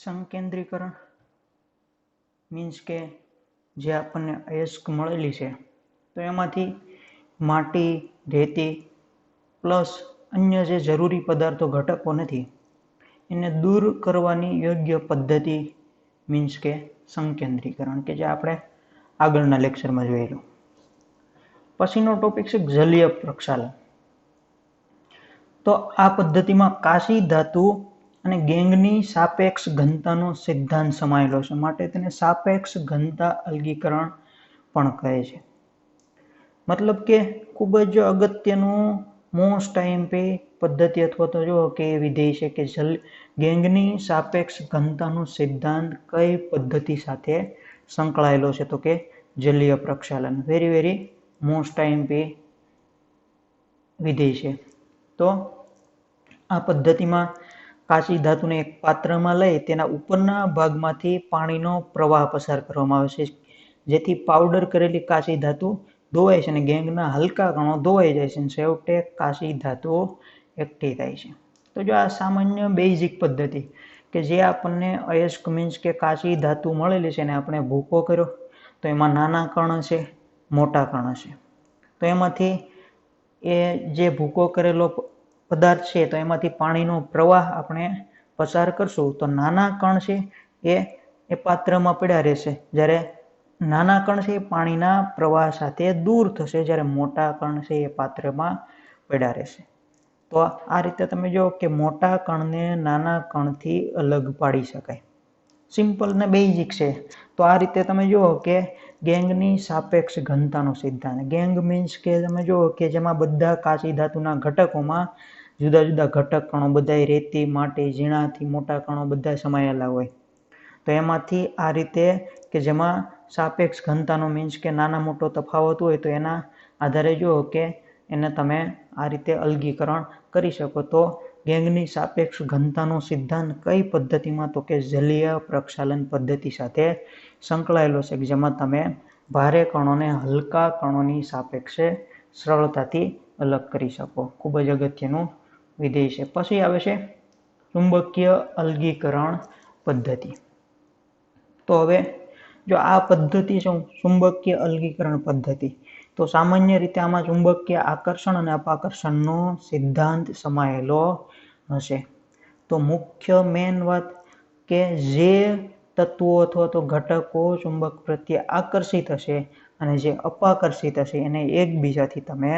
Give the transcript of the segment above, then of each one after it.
સંકેન્દ્રીકરણ means કે જે આપણને અયસ્ક મળેલી છે તો એમાંથી માટી, રેતી પ્લસ અન્ય જે જરૂરી પદાર્થો ઘટકો નથી એને દૂર કરવાની યોગ્ય પદ્ધતિ મીન્સ કે સંકેન્દ્રીકરણ, કે જે આપણે આગળના લેક્ચરમાં જોયેલું. પછીનો ટોપિક છે જલીય પ્રક્ષાલન. તો આ પદ્ધતિમાં કાચી ધાતુ અને ગેંગની સાપેક્ષ ઘનતાનો સિદ્ધાંત સમાયેલો છે, માટે તેને સાપેક્ષ ઘનતા અલગીકરણ પણ કહે છે. મતલબ કે ખૂબ જ અગત્યનું મોસ્ટ આઈએમપી પદ્ધતિ અથવા તો જો કે વિધેય છે કે ગેંગની સાપેક્ષ ઘનતાનો સિદ્ધાંત કઈ પદ્ધતિ સાથે સંકળાયેલો છે, તો કે જલીય પ્રક્ષાલન. વેરી મોસ્ટ આઈએમપી વિધેય છે. તો આ પદ્ધતિમાં કાચી ધાતુને એક પાત્રમાં લઈ તેના ઉપરના ભાગમાંથી પાણીનો પ્રવાહ પસાર કરવામાં આવે છે, જેથી પાવડર કરેલી કાચી ધાતુ ધોવાય છે અને ગેંગના હલકા કણો ધોવાઈ જાય છે અને છેવટે કાચી ધાતુ એકઠી થાય છે. તો જો આ સામાન્ય બેઝિક પદ્ધતિ કે જે આપણને અયસ્ક મીન્સ કે કાચી ધાતુ મળેલી છે અને આપણે ભૂકો કર્યો તો એમાં નાના કણ છે, મોટા કણ છે. તો એમાંથી એ જે ભૂકો કરેલો પદાર્થ છે તો એમાંથી પાણીનો પ્રવાહ આપણે પસાર કરશું તો નાના કણ છે એ પાત્રમાં પડ્યા રહેશે, જ્યારે નાના કણ છે એ પાણીના પ્રવાહ સાથે દૂર થશે, જ્યારે મોટા કણ છે એ પાત્રમાં પડ્યા રહેશે. તો આ રીતે તમે જો કે મોટા કણને નાના કણથી અલગ પાડી શકાય. સિમ્પલ ને બેઝિક છે. તો આ રીતે તમે જુઓ કે ગેંગની સાપેક્ષ ઘનતાનો સિદ્ધાંત. ગેંગ મીન્સ કે તમે જુઓ કે જેમાં બધા કાચી ધાતુના ઘટકોમાં જુદા જુદા ઘટક કણો, બધા રેતી, માટી, ઝીણાથી મોટા કણો બધા સમાયેલા હોય. તો એમાંથી આ રીતે કે જેમાં સાપેક્ષ ઘનતાનો મીન્સ કે નાના મોટો તફાવત હોય તો એના આધારે જુઓ કે એને તમે આ રીતે અલગીકરણ કરી શકો. તો ગેંગની સાપેક્ષ ઘનતાનો સિદ્ધાંત કઈ પદ્ધતિમાં, તો કે જલીય પ્રક્ષાલન પદ્ધતિ સાથે સંકળાયેલો છે, જેમાં તમે ભારે કણોને હલકા કણોની સાપેક્ષે સરળતાથી અલગ કરી શકો. ખૂબ જ અગત્યનું વિધેય છે. પછી આવે છે ચુંબકીય અલગીકરણ પદ્ધતિ. તો હવે જો આ પદ્ધતિ છે ચુંબકીય અલગીકરણ પદ્ધતિ, તો સામાન્ય રીતે આમાં ચુંબકીય આકર્ષણ અને અપાકર્ષણનો સિદ્ધાંત સમાયેલો હશે. તો મુખ્ય મેન વાત કે જે તત્વો અથવા તો ઘટકો ચુંબક પ્રત્યે આકર્ષિત હશે અને જે અપાકર્ષિત હશે એને એકબીજાથી તમે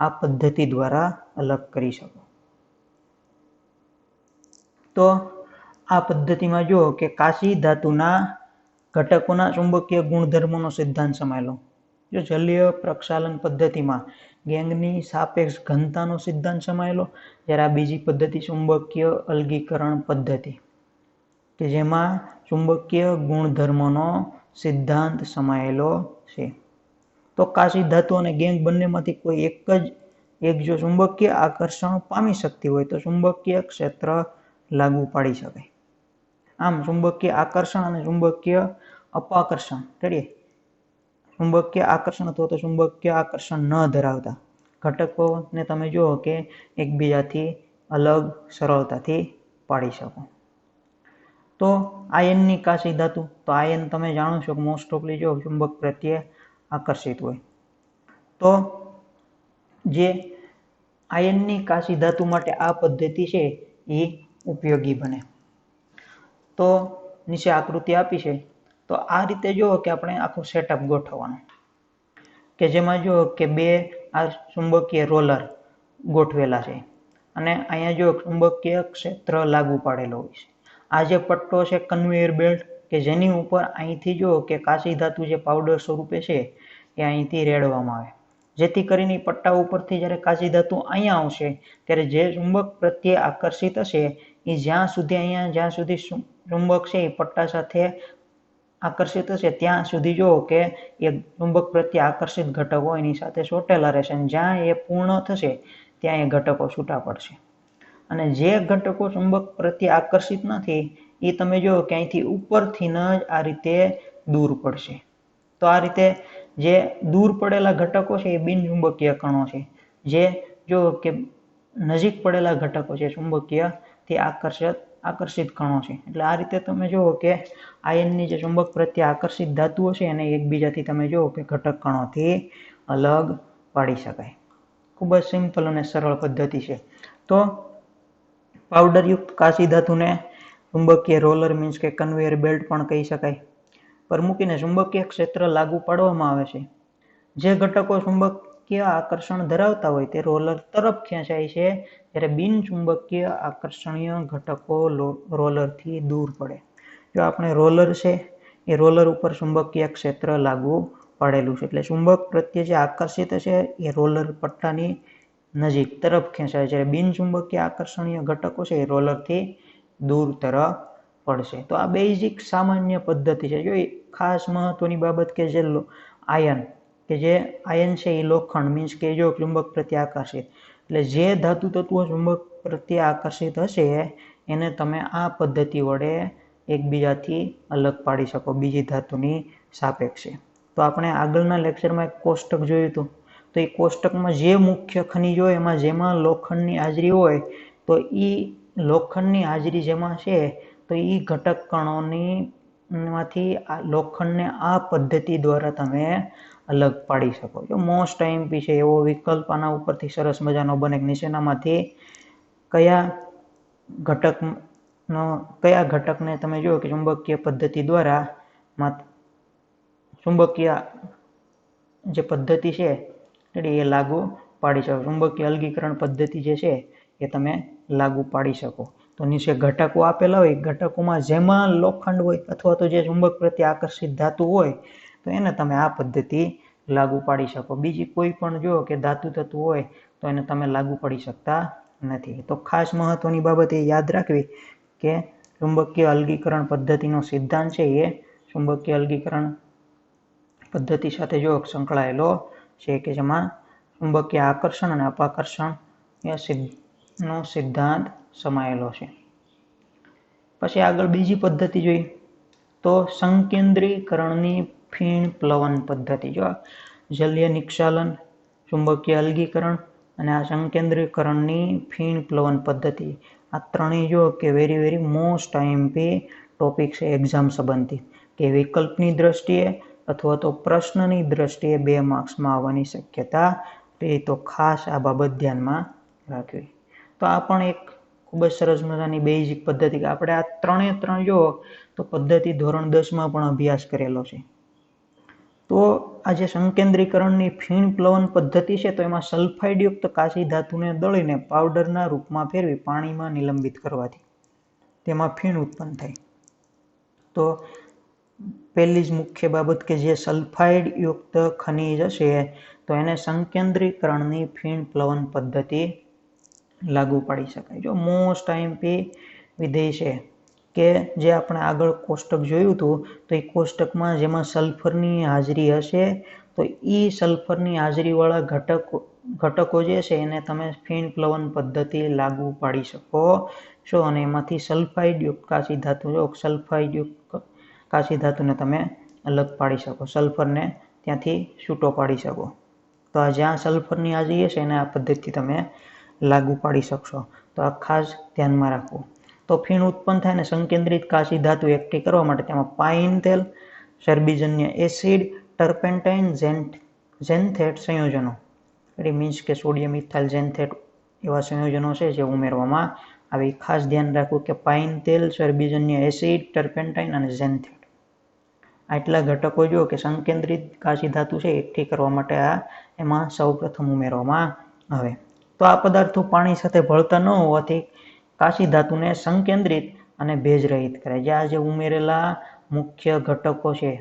આ પદ્ધતિ દ્વારા અલગ કરી શકો. તો આ પદ્ધતિમાં જુઓ કે કાચી ધાતુના ઘટકોના ચુંબકીય ગુણધર્મોનો સિદ્ધાંત સમાયેલો. જો જલીય પ્રક્ષાલન પદ્ધતિમાં ગેંગની સાપેક્ષ ઘનતાનો સિદ્ધાંત સમાયેલો, જ્યારે આ બીજી પદ્ધતિ ચુંબકીય અલગીકરણ પદ્ધતિ કે જેમાં ચુંબકીય ગુણધર્મોનો સિદ્ધાંત સમાયેલો છે. તો કાચી ધાતુ અને ગેંગ બંનેમાંથી કોઈ એક જો ચુંબકીય આકર્ષણ પામી શકતી હોય તો ચુંબકીય ક્ષેત્ર લાગુ પાડી શકાય. આમ ચુંબકીય આકર્ષણ અને ચુંબકીય અપાકર્ષણ કરીએ, ચુંબકીય આકર્ષણ અથવા તો ચુંબકીય આકર્ષણ ન ધરાવતા ઘટકોને તમે જુઓ કે એકબીજાથી અલગ સરળતાથી પાડી શકો. તો આયનની કાચી ધાતુ, તો આયન તમે જાણો છો કે મોસ્ટ ઓફલી જો ચુંબક પ્રત્યે આકર્ષિત હોય. તો જે આયનની કાચી ધાતુ માટે આ પદ્ધતિ છે એ ઉપયોગી બને. તો નીચે આકૃતિ આપી છે. તો આ રીતે જુઓ કે આપણે આખું સેટઅપ ગોઠવવાનું કે જેમાં જુઓ કે બે આ ચુંબકીય રોલર ગોઠવેલા છે અને અહીંયા જો ચુંબકીય ક્ષેત્ર લાગુ પાડેલો હોય છે. આ જે પટ્ટો છે કન્વેયર બેલ્ટ કે જેની ઉપર અહીંથી જુઓ કે કાચી ધાતુ જે પાવડર સ્વરૂપે છે એ અહીંથી રેડવામાં આવે, જેથી કરીને પટ્ટા ઉપરથી જ્યારે કાચી ધાતુ અહીંયા આવશે ત્યારે જે ચુંબક પ્રત્યે આકર્ષિત હશે એ જ્યાં સુધી ચુંબક છે એ પટ્ટા સાથે આકર્ષિત હશે ત્યાં સુધી જુઓ કે એ ચુંબક પ્રત્યે આકર્ષિત ઘટકો એની સાથે ચોટેલા રહેશે અને જ્યાં એ પૂર્ણ થશે ત્યાં એ ઘટકો છૂટા પડશે. અને જે ઘટકો ચુંબક પ્રત્યે આકર્ષિત નથી એ તમે જુઓ કે અહીંથી ઉપરથી જ આ રીતે દૂર પડશે. તો આ રીતે જે દૂર પડેલા ઘટકો છે એ બિનચુંબકીય કણો છે, જે જો કે નજીક પડેલા ઘટકો છે ચુંબકીય તે આકર્ષિત આકર્ષિત કણો છે. એટલે આ રીતે તમે જુઓ કે આયનની જે ચુંબક પ્રત્યે આકર્ષિત ધાતુઓ છે એને એકબીજાથી તમે જુઓ કે ઘટક કણોથી અલગ પાડી શકાય. ખૂબ જ સિમ્પલ અને સરળ પદ્ધતિ છે. તો પાવડરયુક્ત કાચી ધાતુને ચુંબકીય રોલર મીન્સ કે કન્વેયર બેલ્ટ પણ કહી શકાય પર મૂકીને ચુંબકીય ક્ષેત્ર લાગુ પાડવામાં આવે છે. જે ઘટકો ચુંબકીય આકર્ષણ ધરાવતા હોય તે રોલર તરફ ખેંચાય છે, જ્યારે બિનચુંબકીય આકર્ષણીય ઘટકો રોલરથી દૂર પડે. જો આપણે રોલર છે એ રોલર ઉપર ચુંબકીય ક્ષેત્ર લાગુ પાડેલું છે, એટલે ચુંબક પ્રત્યે જે આકર્ષિત છે એ રોલર પટ્ટાની નજીક તરફ ખેંચાય છે. બિનચુંબકીય આકર્ષણીય ઘટકો છે એ રોલરથી દૂર તરફ પડશે. તો આ બેઝિક સામાન્ય પદ્ધતિ છે. જો ખાસ મહત્વની બાબત કે જે આયન છે એ લોખંડ મીન્સ કે જો ચુંબક પ્રત્યે આકર્ષિત, એટલે જે ધાતુ તત્વો ચુંબક પ્રત્યે આકર્ષિત હશે એને તમે આ પદ્ધતિ વડે એકબીજાથી અલગ પાડી શકો બીજી ધાતુની સાપેક્ષે. તો આપણે આગળના લેક્ચરમાં એક કોષ્ટક જોયું હતું. તો એ કોષ્ટકમાં જે મુખ્ય ખનિજ હોય એમાં જેમાં લોખંડની હાજરી હોય તો એ લોખંડની હાજરી જેમાં છે તો એ ઘટક કણોની માંથી લોખંડને આ પદ્ધતિ દ્વારા તમે અલગ પાડી શકો છો. મોસ્ટ આઈએમપી છે એવો વિકલ્પ આના ઉપરથી સરસ મજાનો બને. નીચેનામાંથી કયા ઘટકને તમે જુઓ કે ચુંબકીય પદ્ધતિ દ્વારા ચુંબકીય જે પદ્ધતિ છે એ લાગુ પાડી શકો. ચુંબકીય અલગીકરણ પદ્ધતિ જે છે એ તમે લાગુ પાડી શકો. તો નીચે ઘટકો આપેલા હોય, ઘટકોમાં જેમાં લોખંડ હોય અથવા તો જે ચુંબક પ્રત્યે આકર્ષિત ધાતુ હોય તો એને તમે આ પદ્ધતિ લાગુ પાડી શકો. બીજી કોઈ પણ જુઓ કે ધાતુ તત્વ હોય તો એને તમે લાગુ પાડી શકતા નથી. તો ખાસ મહત્વની બાબત એ યાદ રાખવી કે ચુંબકીય અલગીકરણ પદ્ધતિનો સિદ્ધાંત છે એ ચુંબકીય અલગીકરણ પદ્ધતિ સાથે જો સંકળાયેલો છે કે જેમાં ચુંબકીય આકર્ષણ અને અપાકર્ષણ નો સિદ્ધાંત સમાયેલો છે. પછી આગળ બીજી પદ્ધતિ જોઈ તો સંકેન્દ્રીકરણની ફીણ પ્લવન પદ્ધતિ. જો જલીય નિક્ષાલન, ચુંબકીય અલગીકરણ અને આ સંકેન્દ્રીકરણની ફીણ પ્લવન પદ્ધતિ, આ ત્રણેય જો કે વેરી મોસ્ટ આઈએમપી ટોપિક છે એક્ઝામ સંબંધી, કે વિકલ્પની દ્રષ્ટિએ અથવા તો પ્રશ્નની દ્રષ્ટિએ 2 માર્ક્સમાં આવવાની શક્યતા રહી. તો ખાસ આ બાબત ધ્યાનમાં રાખવી. તો આ પણ એક ખૂબ જ સરસ મજાની બેઝિક પદ્ધતિ, કે આપણે આ ત્રણ જો તો પદ્ધતિ ધોરણ 10માં પણ અભ્યાસ કરેલો છે. તો આ જે સંકેન્દ્રીકરણની ફીણ પ્લવન પદ્ધતિ છે તો એમાં સલ્ફાઇડયુક્ત કાચી ધાતુને દળીને પાવડરના રૂપમાં ફેરવી પાણીમાં નિલંબિત કરવાથી તેમાં ફીણ ઉત્પન્ન થાય. તો પહેલી જ મુખ્ય બાબત કે જે સલ્ફાઇડયુક્ત ખનિજ હશે તો એને સંકેન્દ્રીકરણની ફીણ પ્લવન પદ્ધતિ લાગુ પાડી શકાય. જો મોસ્ટ આઈએમપી વિધેય છે કે જે આપણે આગળ કોષ્ટક જોયું હતું તો એ કોષ્ટકમાં જેમાં સલ્ફરની હાજરી હશે તો એ સલ્ફરની હાજરીવાળા ઘટકો જે છે એને તમે ફીણ પ્લવન પદ્ધતિ લાગુ પાડી શકો છો અને એમાંથી સલ્ફાઇડયુક્ત કાચી ધાતુ સલ્ફાઇડયુક્ત કાચી ધાતુને તમે અલગ પાડી શકો, સલ્ફરને ત્યાંથી છૂટો પાડી શકો. તો આ જ્યાં સલ્ફરની હાજરી હશે એને આ પદ્ધતિ તમે લાગુ પાડી શકશો. તો આ ખાસ ધ્યાનમાં રાખવું. તો ફીણ ઉત્પન્ન થાય ને સંકેન્દ્રિત કાચી ધાતુ એકઠી કરવા માટે તેમાં પાઇન તેલ, ચરબીજન્ય એસિડ, ટર્પેન્ટાઇન, ઝેન્થેટ સંયોજનો એટલે મીન્સ કે સોડિયમ ઇથાઇલ ઝેન્થેટ એવા સંયોજનો છે જે ઉમેરવામાં આવે. ખાસ ધ્યાન રાખવું કે પાઇન તેલ, ચરબીજન્ય એસિડ, ટર્પેન્ટાઇન અને ઝેન્થેટ આટલા ઘટકો જો કે સંકેન્દ્રિત કાચી ધાતુ છે એકઠી કરવા માટે એમાં સૌપ્રથમ ઉમેરવામાં આવે. તો આ પદાર્થો પાણી સાથે ભળતા ન હોવાથી કાચી ધાતુને સંકેન્દ્રિત અને ભેજ રહિત કરે. જ્યાં જે ઉમેરેલા મુખ્ય ઘટકો છે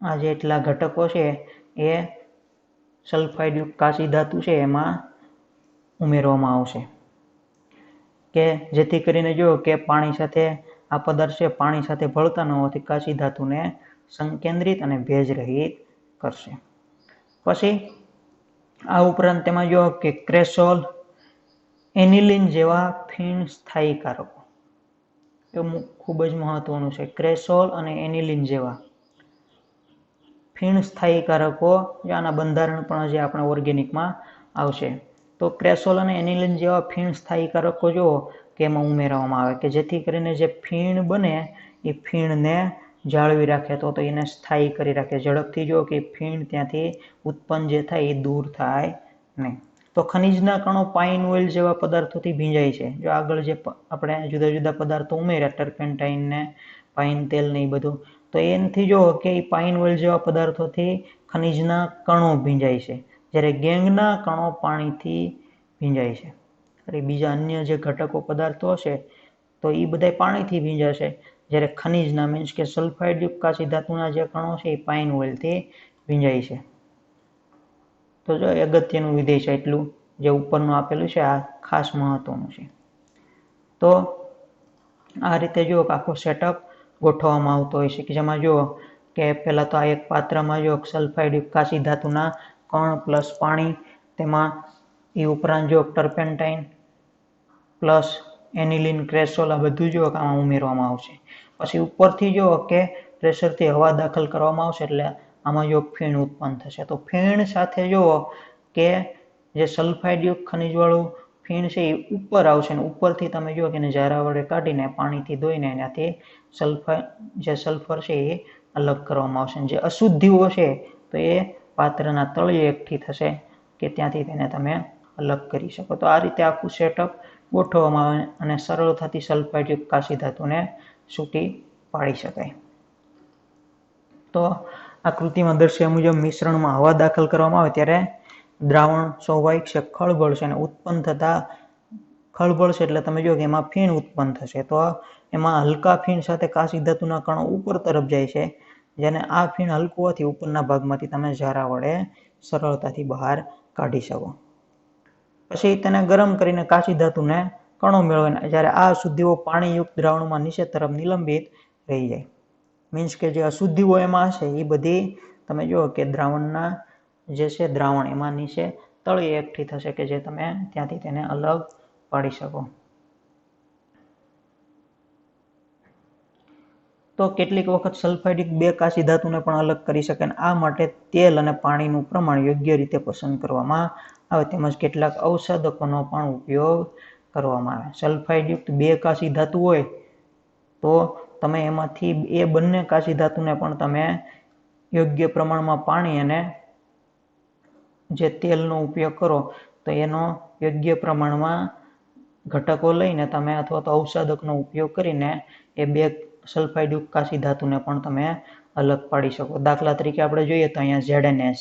આ જેટલા ઘટકો છે એ સલ્ફાઇડયુક્ત કાચી ધાતુ છે એમાં ઉમેરવામાં આવશે કે જેથી કરીને જો કે પાણી સાથે આ પદાર્થ છે પાણી સાથે ભળતા ન હોવાથી કાચી ધાતુને સંકેન્દ્રિત અને ભેજ રહિત કરશે. પછી આ ઉપરાંત તેમાં જો કે ક્રેસોલ, એનિલિન જેવા ફીણ સ્થાયીકારકો એ ખૂબ જ મહત્વનું છે. ક્રેસોલ અને એનિલિન જેવા ફીણ સ્થાયીકારકો આના બંધારણ પણ હજી આપણે ઓર્ગેનિકમાં આવશે। તો ક્રેસોલ અને એનિલિન જેવા ફીણ સ્થાયીકારકો જો કે એમાં ઉમેરવામાં આવે કે જેથી કરીને જે ફીણ બને એ ફીણને જાળવી રાખે તો એને સ્થાયી કરી રાખે, ઝડપથી જો કે ફીણ ત્યાંથી ઉત્પન્ન જે થાય એ દૂર થાય નહીં। તો ખનિજના કણો પાઇન ઓઇલ જેવા પદાર્થોથી ભીંજાય છે। જો આગળ જે આપણે જુદા જુદા પદાર્થો ઉમેર્યા, ટર્પેન્ટાઇન ને પાઇન તેલ ને એ બધું, તો એનાથી જો કે પાઇન ઓઇલ જેવા પદાર્થોથી ખનિજના કણો ભીંજાય છે, જ્યારે ગેંગના કણો પાણીથી ભીંજાય છે। અને બીજા અન્ય જે ઘટકો પદાર્થો હશે તો એ બધા પાણીથી ભીંજાશે, જ્યારે ખનિજના મીન્સ કે સલ્ફાઇડયુક્ત કાચી ધાતુના જે કણો છે એ પાઇન ઓઇલથી ભીંજાય છે। તો જો અગત્યનું વિધેય છે એટલું જે ઉપરનું આપેલું છે આ ખાસ મહત્વનું છે। તો આ રીતે જો આખો સેટઅપ ગોઠવવામાં આવતો હોય છે કે જેમાં જો કે પહેલા તો આ એક પાત્રમાં જો સલ્ફાઇડયુક્ત કાચી ધાતુના કણ પ્લસ પાણી, તેમાં એ ઉપરાંત જો ટર્પેન્ટાઇન પ્લસ એનિલિન, ક્રેસોલ આ બધું જો આમાં ઉમેરવામાં આવશે। પછી ઉપરથી જો કે પ્રેશરથી હવા દાખલ કરવામાં આવશે એટલે આમાં જો ફીણ ઉત્પન્ન થશે। તો ફીણ સાથે જો કે જે સલ્ફાઇડયુક્ત ખનિજવાળું ફીણ છે એ ઉપર આવશે ને ઉપરથી તમે જો કે એને ઝારા વડે કાઢીને પાણીથી ધોઈને એનાથી સલ્ફર છે એ અલગ કરવામાં આવશે। જે અશુદ્ધિઓ છે તો એ પાત્રના તળિયે એકઠી થશે કે ત્યાંથી તેને તમે અલગ કરી શકો। તો આ રીતે આખું સેટઅપ ગોઠવવામાં આવે અને સરળતાથી સલ્ફાઇડયુક્ત કાચી ધાતુને છૂટી પાડી શકાય। તો આકૃતિમાં દર્શાવ્યા મુજબ મિશ્રણમાં હવા દાખલ કરવામાં આવે ત્યારે દ્રાવણ સ્વાભાવિક છે ખળબળશે અને ઉત્પન્ન થતા ખળબળશે એટલે તમે જો કે એમાં ફીણ ઉત્પન્ન થશે। તો એમાં હલકા ફીણ સાથે કાચી ધાતુના કણો ઉપર તરફ જાય છે, જેને આ ફીણ હલકું હોવાથી ઉપરના ભાગમાંથી તમે ઝારા વડે સરળતાથી બહાર કાઢી શકો। પછી તેને ગરમ કરીને કાચી ધાતુને કણો મેળવીને જ્યારે આ અશુદ્ધિઓ પાણીયુક્ત દ્રાવણમાં નીચે તરફ નિલંબિત રહી જાય, મીન્સ કે જે અશુદ્ધિઓ એમાં હશે એ બધી તમે જો કે દ્રાવણના જે છે દ્રાવણ એમાં નીચે તળિયે એકઠી થશે કે જે તમે ત્યાંથી તેને અલગ પાડી શકો। તો કેટલીક વખત સલ્ફાઇડયુક્ત બે કાચી ધાતુને પણ અલગ કરી શકે અને આ માટે તેલ અને પાણીનું પ્રમાણ યોગ્ય રીતે પસંદ કરવામાં આવે તેમજ કેટલાક અવસાધકોનો પણ ઉપયોગ કરવામાં આવે। સલ્ફાઇડયુક્ત બે કાચી ધાતુ હોય તો તમે એમાંથી એ બંને કાચી ધાતુને પણ તમે યોગ્ય પ્રમાણમાં પાણી અને જે તેલનો ઉપયોગ કરો તો એનો યોગ્ય પ્રમાણમાં ઘટકો લઈને તમે અથવા તો અવસાધકનો ઉપયોગ કરીને એ બે સલ્ફાઇડયુક્ત કાચી ધાતુને પણ તમે અલગ પાડી શકો। દાખલા તરીકે આપણે જોઈએ તો અહીંયા ZnS,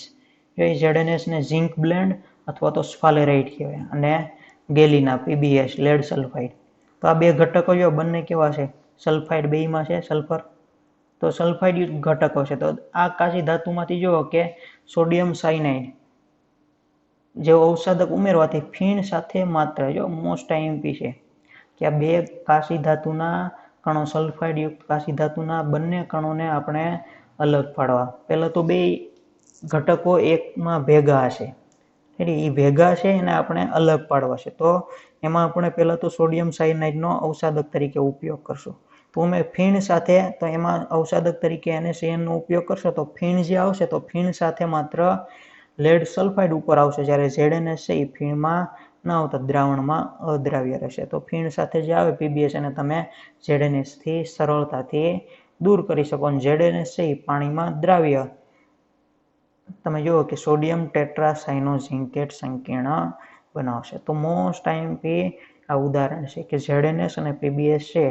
એ ZnSને ઝિંક બ્લેન્ડ અથવા તો સ્ફાલેરાઇટ કહેવાય અને ગેલિના PbS લેડ સલ્ફાઇડ। તો આ બે ઘટકો જો બંને કેવા છે, સલ્ફાઇડ બેયમાં છે સલ્ફર, તો સલ્ફાઇડયુક્ત ઘટકો છે। તો આ કાચી ધાતુમાંથી જો કે સોડિયમ સાયનાઇડ જેવો અવસાધક ઉમેરવાથી ફીણ સાથે માત્ર જો મોસ્ટ IMP છે કે આ બે કાચી ધાતુના કણો સલ્ફાઇડયુક્ત કાચી ધાતુના બંને કણોને આપણે અલગ પાડવા। પહેલા તો બે ઘટકો એકમાં ભેગા હશે એટલે એ ભેગા છે એને આપણે અલગ પાડવા છે। તો એમાં આપણે પહેલા તો સોડિયમ સાયનાઇડનો અવસાધક તરીકે ઉપયોગ કરશું। તો અમે ફીણ સાથે તો એમાં અવસાધક તરીકે NaCnનો ઉપયોગ કરશો તો ફીણ જે આવશે તો ફીણ સાથે માત્ર લેડ સલ્ફાઇડ ઉપર આવશે, જ્યારે ZnS છે એ ફીણમાં ના આવતા દ્રાવણમાં અદ્રાવ્ય રહેશે। તો ફીણ સાથે જે આવે PbS એને તમે ZnS થી સરળતાથી દૂર કરી શકો અને ZnS છે એ પાણીમાં દ્રાવ્ય તમે જુઓ કે સોડિયમ ટેટ્રાસાયનોઝિંકેટ સંકીર્ણ બનાવશે। તો મોસ્ટ IMP આ ઉદાહરણ છે કે ZnS અને PbS છે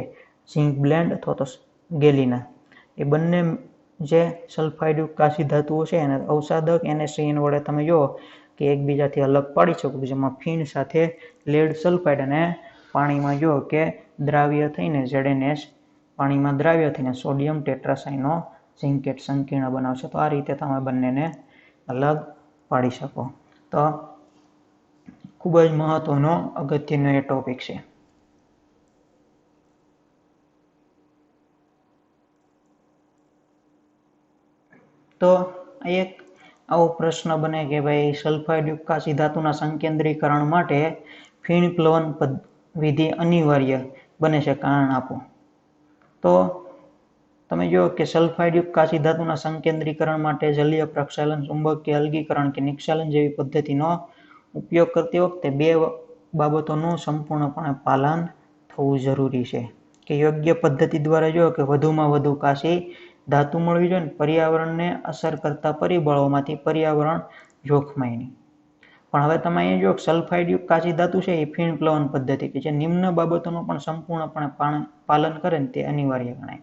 ઝિંક બ્લેન્ડ અથવા તો ગેલિના એ બંને જે સલ્ફાઇડયુક્ત કાચી ધાતુઓ છે એને અવસાધક NaCN વડે તમે જુઓ કે એકબીજાથી અલગ પાડી શકો, જેમાં ફીણ સાથે લેડ સલ્ફાઇડ અને પાણીમાં જુઓ કે દ્રાવ્ય થઈને ZnS પાણીમાં દ્રાવ્ય થઈને સોડિયમ ટેટ્રાસાયનોઝિંકેટ સંકીર્ણ બનાવશે। તો આ રીતે તમે બંનેને અલગ પાડી શકો। તો ખૂબ જ મહત્વનો અગત્યનો એ ટોપિક છે। તો એક આવો પ્રશ્ન બને કે ભાઈ સલ્ફાઇડયુક્ત કાચી ધાતુના સંકેન્દ્રીકરણ માટે ફીણ પ્લવન વિધિ અનિવાર્ય બને છે, કારણ આપો। તો તમે જો કે સલ્ફાઇડયુક્ત કાચી ધાતુના સંકેન્દ્રીકરણ માટે જલીય પ્રક્ષાલન, ચુંબકીય અલગીકરણ કે નિક્ષાલન જેવી પદ્ધતિનો ઉપયોગ કરતી વખતે બે બાબતોનું સંપૂર્ણપણે પાલન થવું જરૂરી છે કે યોગ્ય પદ્ધતિ દ્વારા જો કે વધુમાં વધુ કાચી ધાતુ મળવી જોઈએ, પર્યાવરણને અસર કરતા પરિબળોમાંથી પર્યાવરણ જોખમાય નહીં. પણ હવે તમે અહીંયા જો સલ્ફાઇડ યુક્ત કાચી ધાતુ છે એ ફીણ પ્લવન પદ્ધતિ કે જે નિમ્ન બાબતોનું પણ સંપૂર્ણપણે પાલન કરે ને તે અનિવાર્ય ગણાય.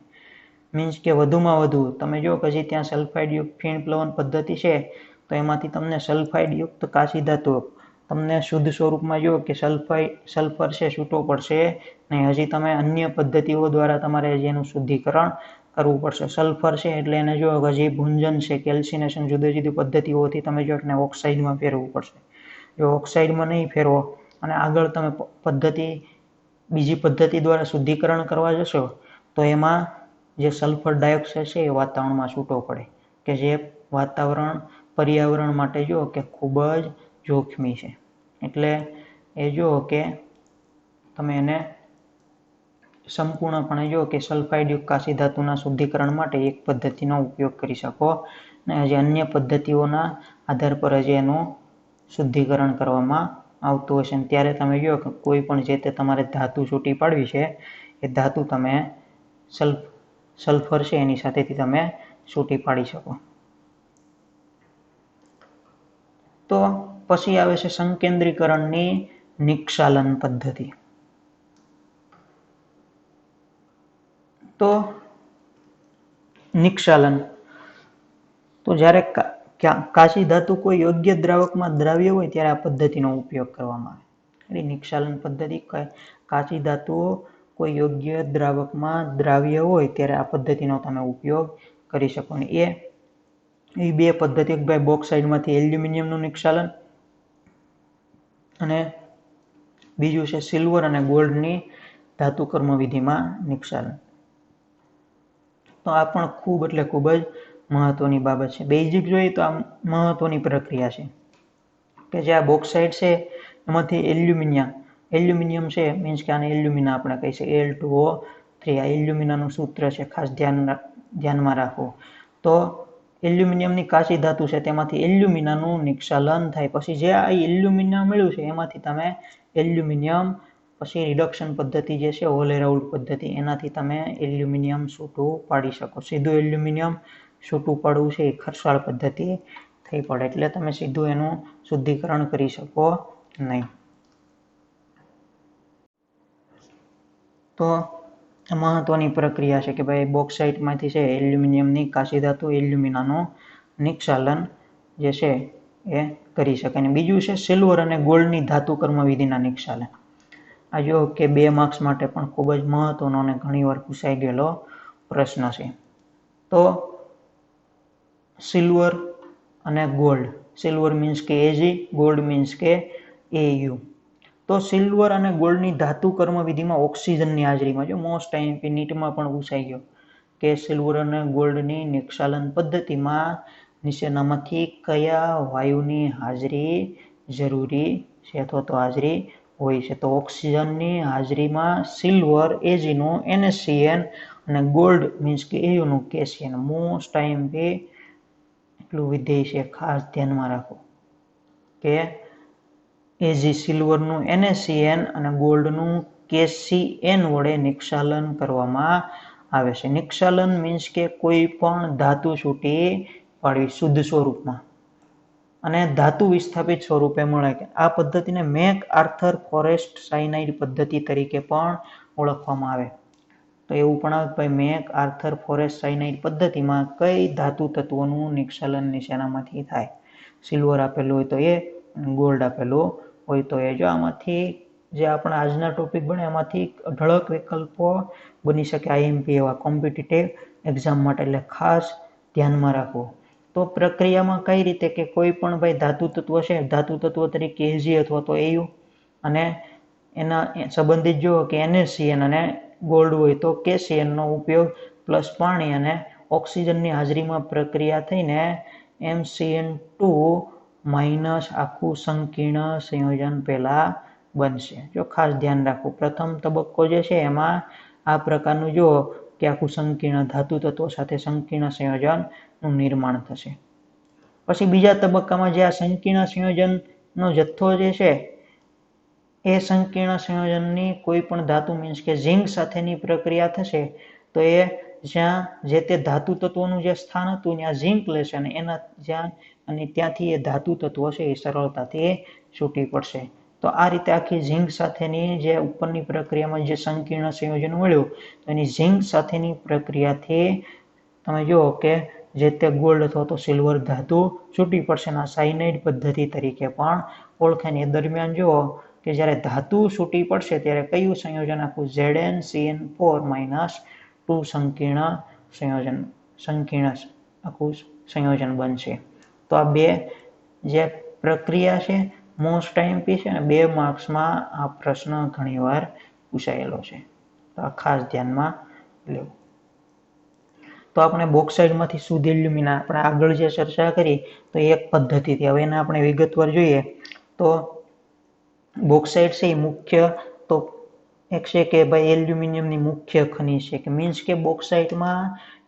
મીન્સ કે વધુમાં વધુ તમે જો કે હજી ત્યાં સલ્ફાઇડ યુક્ત ફીણ પ્લવન પદ્ધતિ છે તો એમાંથી તમને સલ્ફાઇડ યુક્ત કાચી ધાતુ તમને શુદ્ધ સ્વરૂપમાં જો કે સલ્ફર છે છૂટો પડશે નહીં. હજી તમે અન્ય પદ્ધતિઓ દ્વારા તમારે હજી એનું શુદ્ધિકરણ કરવું પડશે. સલ્ફર છે એટલે એને જો હજી ભૂંજન છે, કેલ્સિનેશન, જુદી જુદી પદ્ધતિઓથી તમે જો એને ઓક્સાઇડમાં ફેરવવું પડશે. જો ઓક્સાઇડમાં નહીં ફેરવો અને આગળ તમે બીજી પદ્ધતિ દ્વારા શુદ્ધિકરણ કરવા જશો તો એમાં જે સલ્ફર ડાયોક્સાઇડ છે એ વાતાવરણમાં છૂટો પડે કે જે પર્યાવરણ માટે જો કે ખૂબ જ જોખમી છે. એટલે એ જો કે તમે એને સંપૂર્ણપણે જો કે સલ્ફાઇડ યુક્ત કાચી ધાતુના શુદ્ધિકરણ માટે એક પદ્ધતિનો ઉપયોગ કરી શકો અને હજી અન્ય પદ્ધતિઓના આધાર પર હજી એનું શુદ્ધિકરણ કરવામાં આવતું હશે. ત્યારે તમે જો કે કોઈ પણ જે તે તમારે ધાતુ છૂટી પાડવી છે એ ધાતુ તમે સલ્ફર છે એની સાથેથી તમે છૂટી પાડી શકો. તો પછી આવે છે સંકેન્દ્રીકરણની નિક્ષાલન પદ્ધતિ. તો નિક્ષાલન તો જ્યારે કાચી ધાતુ કોઈ યોગ્ય દ્રાવકમાં દ્રાવ્ય હોય ત્યારે આ પદ્ધતિનો ઉપયોગ કરવામાં આવે. નિક્ષાલન પદ્ધતિ કાચી ધાતુઓ કોઈ યોગ્ય દ્રાવકમાં દ્રાવ્ય હોય ત્યારે આ પદ્ધતિનો તમે ઉપયોગ કરી શકો. ને એ બે પદ્ધતિ ભાઈ બોક્સાઇડમાંથી એલ્યુમિનિયમનું નિક્ષાલન અને બીજું છે સિલ્વર અને ગોલ્ડની ધાતુ કર્મ વિધિમાં નિક્ષાલન. તો આ પણ ખૂબ એટલે ખૂબ જ મહત્વની બાબત છે. બેઝિક જોઈએ તો આ મહત્વની પ્રક્રિયા છે કે જે આ બોક્સાઇડ છે એમાંથી એલ્યુમિનિયમ છે, મીન્સ કે આને એલ્યુમિના આપણે કહી છે Al2O3. આ એલ્યુમિનાનું સૂત્ર છે, ખાસ ધ્યાનમાં રાખવું. તો એલ્યુમિનિયમની કાચી ધાતુ છે તેમાંથી એલ્યુમિનાનું નિક્ષાલન થાય. પછી જે આ એલ્યુમિના મળ્યું છે એમાંથી તમે એલ્યુમિનિયમ પછી રિડક્શન પદ્ધતિ જે છે હોલે-રાઉલ્ટ પદ્ધતિ એનાથી તમે એલ્યુમિનિયમ છૂટું પાડી શકો. સીધું એલ્યુમિનિયમ છૂટું પાડવું છે એ ખર્ચાળ પદ્ધતિ થઈ પડે એટલે તમે સીધું એનું શુદ્ધિકરણ કરી શકો નહીં. તો મહત્વની પ્રક્રિયા છે કે ભાઈ બોક્સાઇટમાંથી છે એલ્યુમિનિયમની કાચી ધાતુ એલ્યુમિનાનું નિક્ષાલન જે છે એ કરી શકે. અને બીજું છે સિલ્વર અને ગોલ્ડની ધાતુ કર્મ વિધિના નિક્ષાલન. આ જો કે 2 માર્ક્સ માટે પણ ખૂબ જ મહત્વનો અને ઘણીવાર પૂછાઈ ગયેલો પ્રશ્ન છે. તો સિલ્વર અને ગોલ્ડ, સિલ્વર મીન્સ કે Ag, ગોલ્ડ મીન્સ કે Au. તો સિલ્વર અને ગોલ્ડની ધાતુ કર્મ વિધિમાં ઓક્સિજનની હાજરીમાં જો મોસ્ટ ટાઈમ નીટમાં પણ પૂછાઈ ગયો કે સિલ્વર અને ગોલ્ડની નિક્ષાલન પદ્ધતિમાં નીચેનામાંથી કયા વાયુની હાજરી જરૂરી છે અથવા તો હાજરી હોય છે. તો ઓક્સિજનની હાજરીમાં સિલ્વર Agનું NaCN અને ગોલ્ડ મીન્સ કે Auનું KCN. મોસ્ટ ટાઈમ એટલું વિધેય છે, ખાસ ધ્યાનમાં રાખો કે Ag સિલ્વરનું NaCN અને ગોલ્ડનું KCN વડે નિક્ષાલન કરવામાં આવે છે. નિક્ષાલન મીન્સ કે કોઈ પણ ધાતુ છૂટી પાડવી શુદ્ધ સ્વરૂપમાં અને ધાતુ વિસ્થાપિત સ્વરૂપે મળે. આ પદ્ધતિને મેક આર્થર ફોરેસ્ટ સાયનાઇડ પદ્ધતિ તરીકે પણ ઓળખવામાં આવે. તો એવું પણ આવે ભાઈ મેક આર્થર ફોરેસ્ટ સાયનાઇડ પદ્ધતિમાં કઈ ધાતુ તત્વોનું નિક્ષાલન નીચેનામાંથી થાય. સિલ્વર આપેલું હોય તો એ, ગોલ્ડ આપેલું હોય તો એ. જો આમાંથી જે આપણા આજના ટોપિક બને એમાંથી અઢળક વિકલ્પો બની શકે IMP એવા કોમ્પિટિટિવ એક્ઝામ માટે, એટલે ખાસ ધ્યાનમાં રાખવું. તો પ્રક્રિયામાં કઈ રીતે કે કોઈ પણ ભાઈ ધાતુ તત્વ છે, ધાતુ તત્વ તરીકે Ag અથવા તો Au અને એના સંબંધિત જો કે NaCN અને ગોલ્ડ હોય તો KCN નો ઉપયોગ પ્લસ પાણી અને ઓક્સિજનની હાજરીમાં પ્રક્રિયા થઈને MCN2 માઇનસ આખું સંકીર્ણ સંયોજન પહેલા બનશે. જો ખાસ ધ્યાન રાખવું, પ્રથમ તબક્કો જે છે એમાં આ પ્રકારનું જો કે આખું સંકીર્ણ ધાતુ તત્વો સાથે સંકીર્ણ સંયોજનનું નિર્માણ થશે. પછી બીજા તબક્કામાં જે આ સંકીર્ણ સંયોજન નો જથ્થો જે છે એ સંકીર્ણ સંયોજનની કોઈ પણ ધાતુ મીન્સ કે ઝીંક સાથેની પ્રક્રિયા થશે તો એ જ્યાં જે તે ધાતુ તત્વોનું જે સ્થાન હતું ત્યાં ઝીંક લેશે અને એના જ્યાં અને ત્યાંથી એ ધાતુ તત્વો છે એ સરળતાથી છૂટી પડશે. તો આ રીતે આખી ઝીંક સાથેની જે ઉપરની પ્રક્રિયામાં જે સંકીર્ણ સંયોજન મળ્યું તો એની ઝીંક સાથેની પ્રક્રિયાથી તમે જુઓ કે જે તે ગોલ્ડ અથવા તો સિલ્વર ધાતુ છૂટી પડશે અને સાયનાઇડ પદ્ધતિ તરીકે પણ ઓળખાય. એ દરમિયાન જુઓ કે જ્યારે ધાતુ છૂટી પડશે ત્યારે કયું સંયોજન આખું ZnCN4- 2 સંકીર્ણ આખું સંયોજન બનશે. તો આ બે જે પ્રક્રિયા છે મોસ્ટ આઈએમપી છે અને 2 માર્ક્સમાં આ પ્રશ્ન ઘણીવાર પૂછાયેલો છે. તો આ ખાસ ધ્યાનમાં લેવું. તો આપણે બોક્સાઇટમાંથી શુદ્ધ એલ્યુમિના આપણે આગળ જે ચર્ચા કરી તો એક પદ્ધતિથી હવે એને આપણે વિગતવાર જોઈએ તો બોક્સાઇટ છે એ મુખ્ય તો એક છે કે ભાઈ એલ્યુમિનિયમની મુખ્ય ખનિજ છે કે મીન્સ કે બોક્સાઇટમાં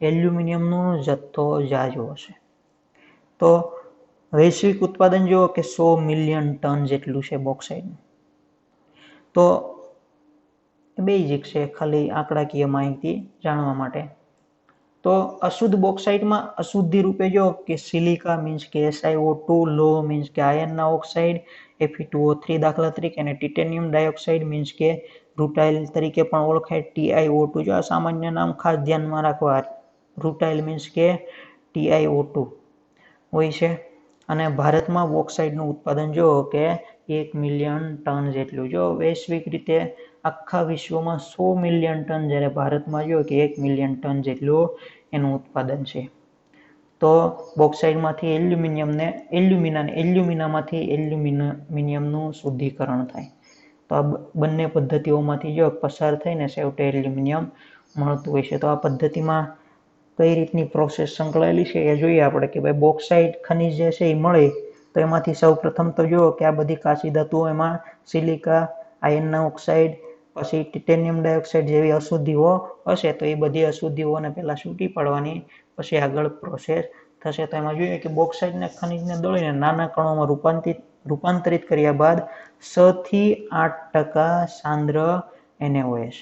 એલ્યુમિનિયમનો જથ્થો ઝાઝો હશે. તો વૈશ્વિક ઉત્પાદન જુઓ કે 100 મિલિયન ટન જેટલું છે બોક્સાઇટનું. તો બેઝિક છે ખાલી આંકડાકીય માહિતી જાણવા માટે. તો અશુદ્ધ બોક્સાઇટમાં અશુદ્ધિ રૂપે જો કે સિલિકા મીન્સ કે SiO2, લો મીન્સ કે આયર્નના ઓક્સાઇડ, Fe2O3 દાખલા તરીકે અને ટિટેનિયમ ડાયોક્સાઇડ મીન્સ કે રૂટાઇલ તરીકે પણ ઓળખાય TiO2. જો આ સામાન્ય નામ ખાસ ધ્યાનમાં રાખવા. રૂટાઇલ મીન્સ કે TiO2 હોય છે. અને ભારતમાં બોક્સાઇટનું ઉત્પાદન જો કે 1 મિલિયન ટન જેટલું. જો વૈશ્વિક રીતે આખા વિશ્વમાં 100 મિલિયન ટન જ્યારે ભારતમાં જો કે 1 મિલિયન ટન જેટલું એનું ઉત્પાદન છે. તો બોક્સાઇટમાંથી એલ્યુમિનામાંથી એલ્યુમિનિયમનું શુદ્ધિકરણ થાય. તો આ બંને પદ્ધતિઓમાંથી જો પસાર થઈને છેવટે એલ્યુમિનિયમ મળતું હોય છે. તો આ પદ્ધતિમાં કઈ રીતની પ્રોસેસ સંકળાયેલી છે એ જોઈએ આપણે કે ભાઈ બોક્સાઇટ ખનિજ જે છે એ મળે તો એમાંથી સૌપ્રથમ તો જુઓ કે આ બધી કાચી ધાતુઓ એમાં સિલિકા, આયર્નના ઓક્સાઇડ, પછી ટિટેનિયમ ડાયોક્સાઇડ જેવી અશુદ્ધિઓ હશે તો એ બધી અશુદ્ધિઓને પહેલાં છૂટી પાડવાની પછી આગળ પ્રોસેસ થશે. તો એમાં જોઈએ કે બોક્સાઇટને ખનિજને દળીને નાના કણોમાં રૂપાંતરિત કર્યા બાદ 6 થી 8% સાંદ્ર NaOH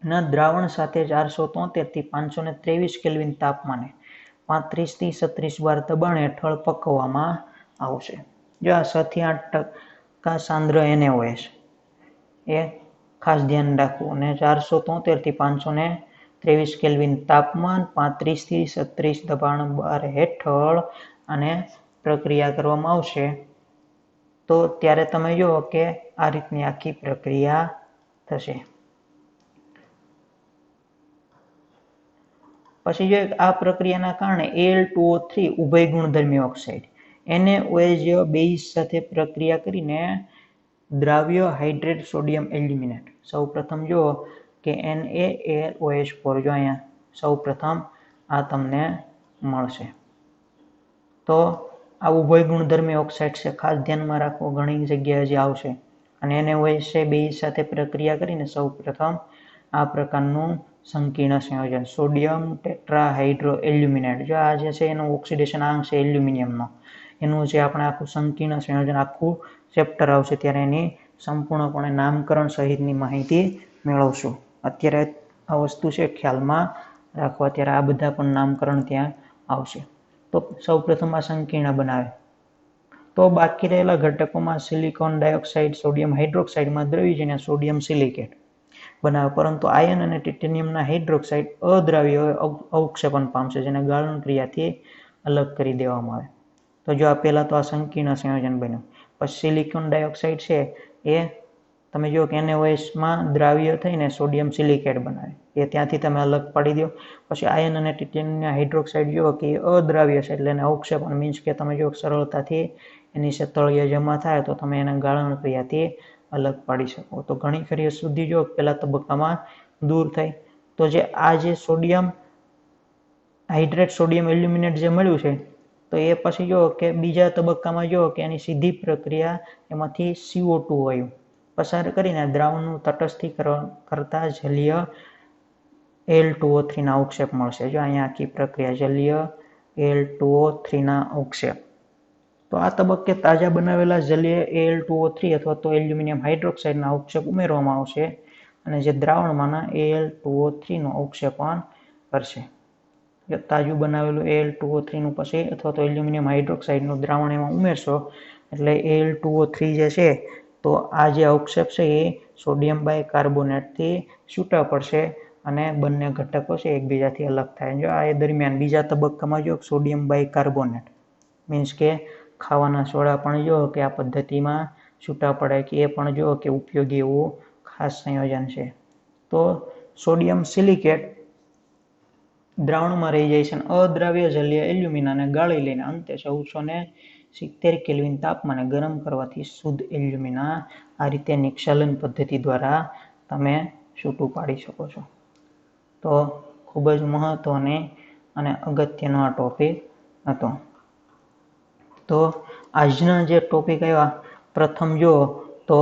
ના દ્રાવણ સાથે 473 થી 523 કેલ્વિન તાપમાને 35 થી 36 બાર દબાણ હેઠળ પકવવામાં આવશે. જો આ 6 થી 8% સાંદ્ર NaOH એ ખાસ ધ્યાન રાખવું અને 473 થી 523 કેલ્વિન તાપમાન 35 થી 36 દબાણ બાર હેઠળ અને પ્રક્રિયા કરવામાં આવશે. તો ત્યારે તમે જુઓ કે આ રીતની આખી પ્રક્રિયા થશે. પછી જો આ પ્રક્રિયાના કારણે Al2O3 ઉભય ગુણધર્મી ઓક્સાઇડ NaOH બેઝ સાથે પ્રક્રિયા કરીને દ્રાવ્ય હાઇડ્રેટ સોડિયમ એલ્યુમિનેટ સૌપ્રથમ જુઓ કે NaOH4 જો અહીંયા સૌપ્રથમ આ તમને મળશે. તો આ ઉભય ગુણધર્મી ઓક્સાઇડ છે ખાસ ધ્યાનમાં રાખવો ઘણી જગ્યાએ જે આવશે. અને NaOH છે બેઝ સાથે પ્રક્રિયા કરીને સૌપ્રથમ આ પ્રકારનું સંકીર્ણ સંયોજન સોડિયમ ટેટ્રાહાઇડ્રો એલ્યુમિનેટ જો આ જે છે એનું ઓક્સિડેશન આંક છે એલ્યુમિનિયમનો એનું જે આપણે આખું સંકીર્ણ સંયોજન આખું ચેપ્ટર આવશે ત્યારે એની સંપૂર્ણપણે નામકરણ સહિતની માહિતી મેળવશું. અત્યારે આ વસ્તુ છે ખ્યાલમાં રાખવા ત્યારે આ બધા પણ નામકરણ ત્યાં આવશે. તો સૌપ્રથમ આ સંકીર્ણ બનાવે તો બાકી રહેલા ઘટકોમાં સિલિકોન ડાયોક્સાઇડ, સોડિયમ હાઇડ્રોક્સાઇડમાં દ્રવી જઈને સોડિયમ સિલિકેટ બનાવે પરંતુ આયર્ન અને ટિટેનિયમના હાઇડ્રોક્સાઇડ અદ્રાવ્ય અવક્ષેપન પામશે જેને ગાળણ ક્રિયાથી અલગ કરી દેવામાં આવે. તો જો આ પહેલા તો આ સંકીર્ણ સંયોજન બન્યું. પછી સિલિકોન ડાયોક્સાઇડ છે એ તમે જો કે NaOHમાં દ્રાવ્ય થઈને સોડિયમ સિલિકેટ બનાવે એ ત્યાંથી તમે અલગ પાડી દો. પછી આયર્ન અને ટિટેનિયમના હાઇડ્રોક્સાઇડ જો કે અદ્રાવ્ય છે એટલે એને અવક્ષેપણ મીન્સ કે તમે જો સરળતાથી એની છે તળિયે જમા થાય તો તમે એને ગાળણ ક્રિયાથી અલગ પાડી શકો. તો ઘણી ખરી અશુદ્ધિ જો પહેલા તબક્કામાં દૂર થાય. તો જે આ જે સોડિયમ હાઇડ્રેટ સોડિયમ એલ્યુમિનેટ જે મળ્યું છે તો એ પછી જો કે બીજા તબક્કામાં જો કે એની સીધી પ્રક્રિયા એમાંથી CO2 વાયુ પસાર કરીને દ્રાવણનું તટસ્થીકરણ કરતા જલીય Al2O3 ના અવક્ષેપ મળશે. જો અહીંયા આખી પ્રક્રિયા જલીય Al2O3 ના અવક્ષેપ તો આ તબક્કે તાજા બનાવેલા જલીય Al2O3 અથવા તો એલ્યુમિનિયમ હાઇડ્રોક્સાઇડના અવક્ષેપ ઉમેરવામાં આવશે અને જે દ્રાવણમાંના Al2O3 નો અવક્ષેપણ કરશે. તાજું બનાવેલું Al2O3 નું પછી અથવા તો એલ્યુમિનિયમ હાઇડ્રોક્સાઇડનું દ્રાવણ એમાં ઉમેરશો એટલે Al2O3 જે છે તો આ જે અવક્ષેપ છે એ સોડિયમ બાયકાર્બોનેટથી છૂટા પડશે અને બંને ઘટકો છે એકબીજાથી અલગ થાય. જો આ દરમિયાન બીજા તબક્કામાં જો સોડિયમ બાયકાર્બોનેટ મીન્સ કે ખાવાના સોડા પણ જો કે આ પદ્ધતિમાં છૂટા પડે કે એ પણ જો કે ઉપયોગી એવું ખાસ સંયોજન છે. તો સોડિયમ સિલિકેટ દ્રાવણમાં રહી જાય છે અને અદ્રાવ્ય જલીય એલ્યુમિનાને ગાળી લઈને અંતે 1470 કેલ્વિન તાપમાને ગરમ કરવાથી શુદ્ધ એલ્યુમિના આ રીતે નિક્ષાલન પદ્ધતિ દ્વારા તમે છૂટું પાડી શકો છો. તો ખૂબ જ મહત્વની અને અગત્યનો આ ટોપિક હતો. તો આજના જે ટોપિક આવ્યા પ્રથમ જો તો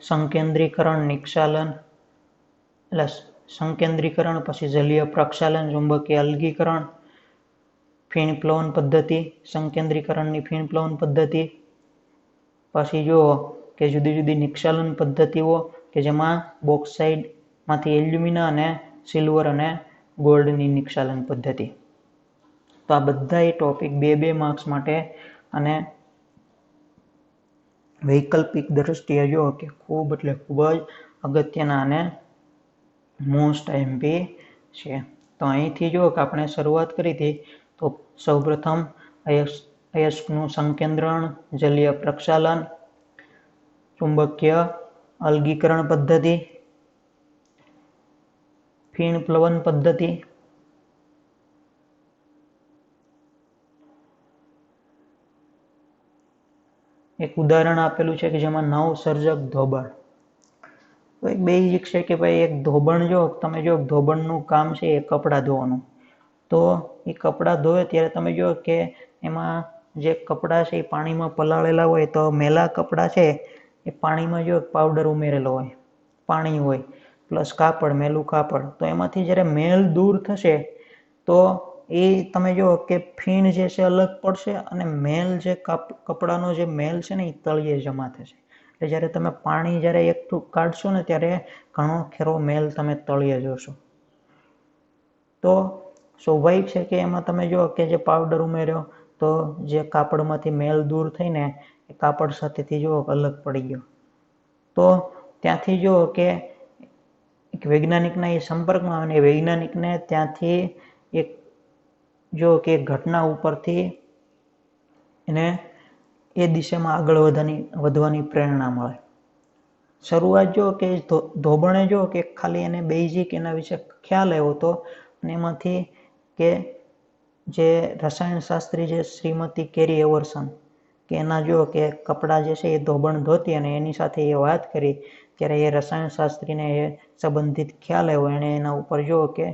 સંકેન્દ્રીકરણ નિક્ષાલન એટલે સંકેન્દ્રીકરણ, પછી જલીય પ્રક્ષાલન, ચુંબકીય અલગીકરણ, ફીણ પ્લવન પદ્ધતિ, સંકેન્દ્રીકરણની ફીણ પ્લવન પદ્ધતિ, પછી જો કે જુદી જુદી નિક્ષાલન પદ્ધતિઓ કે જેમાં બોક્સાઇડ માંથી એલ્યુમિના અને સિલ્વર અને ગોલ્ડની નિક્ષાલન પદ્ધતિ. તો આ બધા ટોપિક 2-2 માર્ક્સ માટે અને વૈકલ્પિક દ્રષ્ટિએ જો કે ખૂબ એટલે ખૂબ જ અગત્યના અને મોસ્ટ એમપી છે. તો અહીંથી જો કે આપણે શરૂઆત કરી હતી તો સૌપ્રથમ અયસ્કનું સંકેન્દ્રણ, જલીય પ્રક્ષાલન, ચુંબકીય અલગીકરણ પદ્ધતિ, ફીણ પ્લવન પદ્ધતિ, એક ઉદાહરણ આપેલું છે કે જેમાં નવસર્જક ધોબણ. તો એક બેઝિક છે કે ભાઈ એક ધોબણ જો તમે જો ધોબણનું કામ છે એ કપડાં ધોવાનું. તો એ કપડાં ધોવે ત્યારે તમે જો કે એમાં જે કપડાં છે એ પાણીમાં પલાળેલા હોય તો મેલા કપડાં છે એ પાણીમાં જો પાવડર ઉમેરેલો હોય, પાણી હોય પ્લસ કાપડ, મેલું કાપડ. તો એમાંથી જ્યારે મેલ દૂર થશે તો એ તમે જો કે ફીણ જે છે અલગ પડશે અને મેલ જે કપડાનો જે મેલ છે ને એ તળિયે જમા થશે. એટલે જ્યારે તમે પાણી જ્યારે એકઠું કાઢશો ને ત્યારે ઘણો ખેરો મેલ તમે તળિયે જોશો. તો સ્વાભાવિક છે કે એમાં તમે જો કે જે પાવડર ઉમેર્યો તો જે કાપડમાંથી મેલ દૂર થઈને એ કાપડ સાથેથી જો અલગ પડી ગયો. તો ત્યાંથી જો કે એક વૈજ્ઞાનિકના એ સંપર્કમાં આવે અને વૈજ્ઞાનિકને ત્યાંથી એક જો કે ઘટના ઉપરથી એને એ દિશામાં આગળ વધવાની પ્રેરણા મળે. શરૂઆત જો કે ધોબણે જો કે ખાલી એને બેઝિક એના વિશે ખ્યાલ આવ્યો હતો અને એમાંથી કે જે રસાયણશાસ્ત્રી જે શ્રીમતી કેરી એવર્સન કે એના જો કે કપડાં જે છે એ ધોબણ ધોતી અને એની સાથે એ વાત કરી ત્યારે એ રસાયણશાસ્ત્રીને એ સંબંધિત ખ્યાલ આવ્યો. એણે એના ઉપર જો કે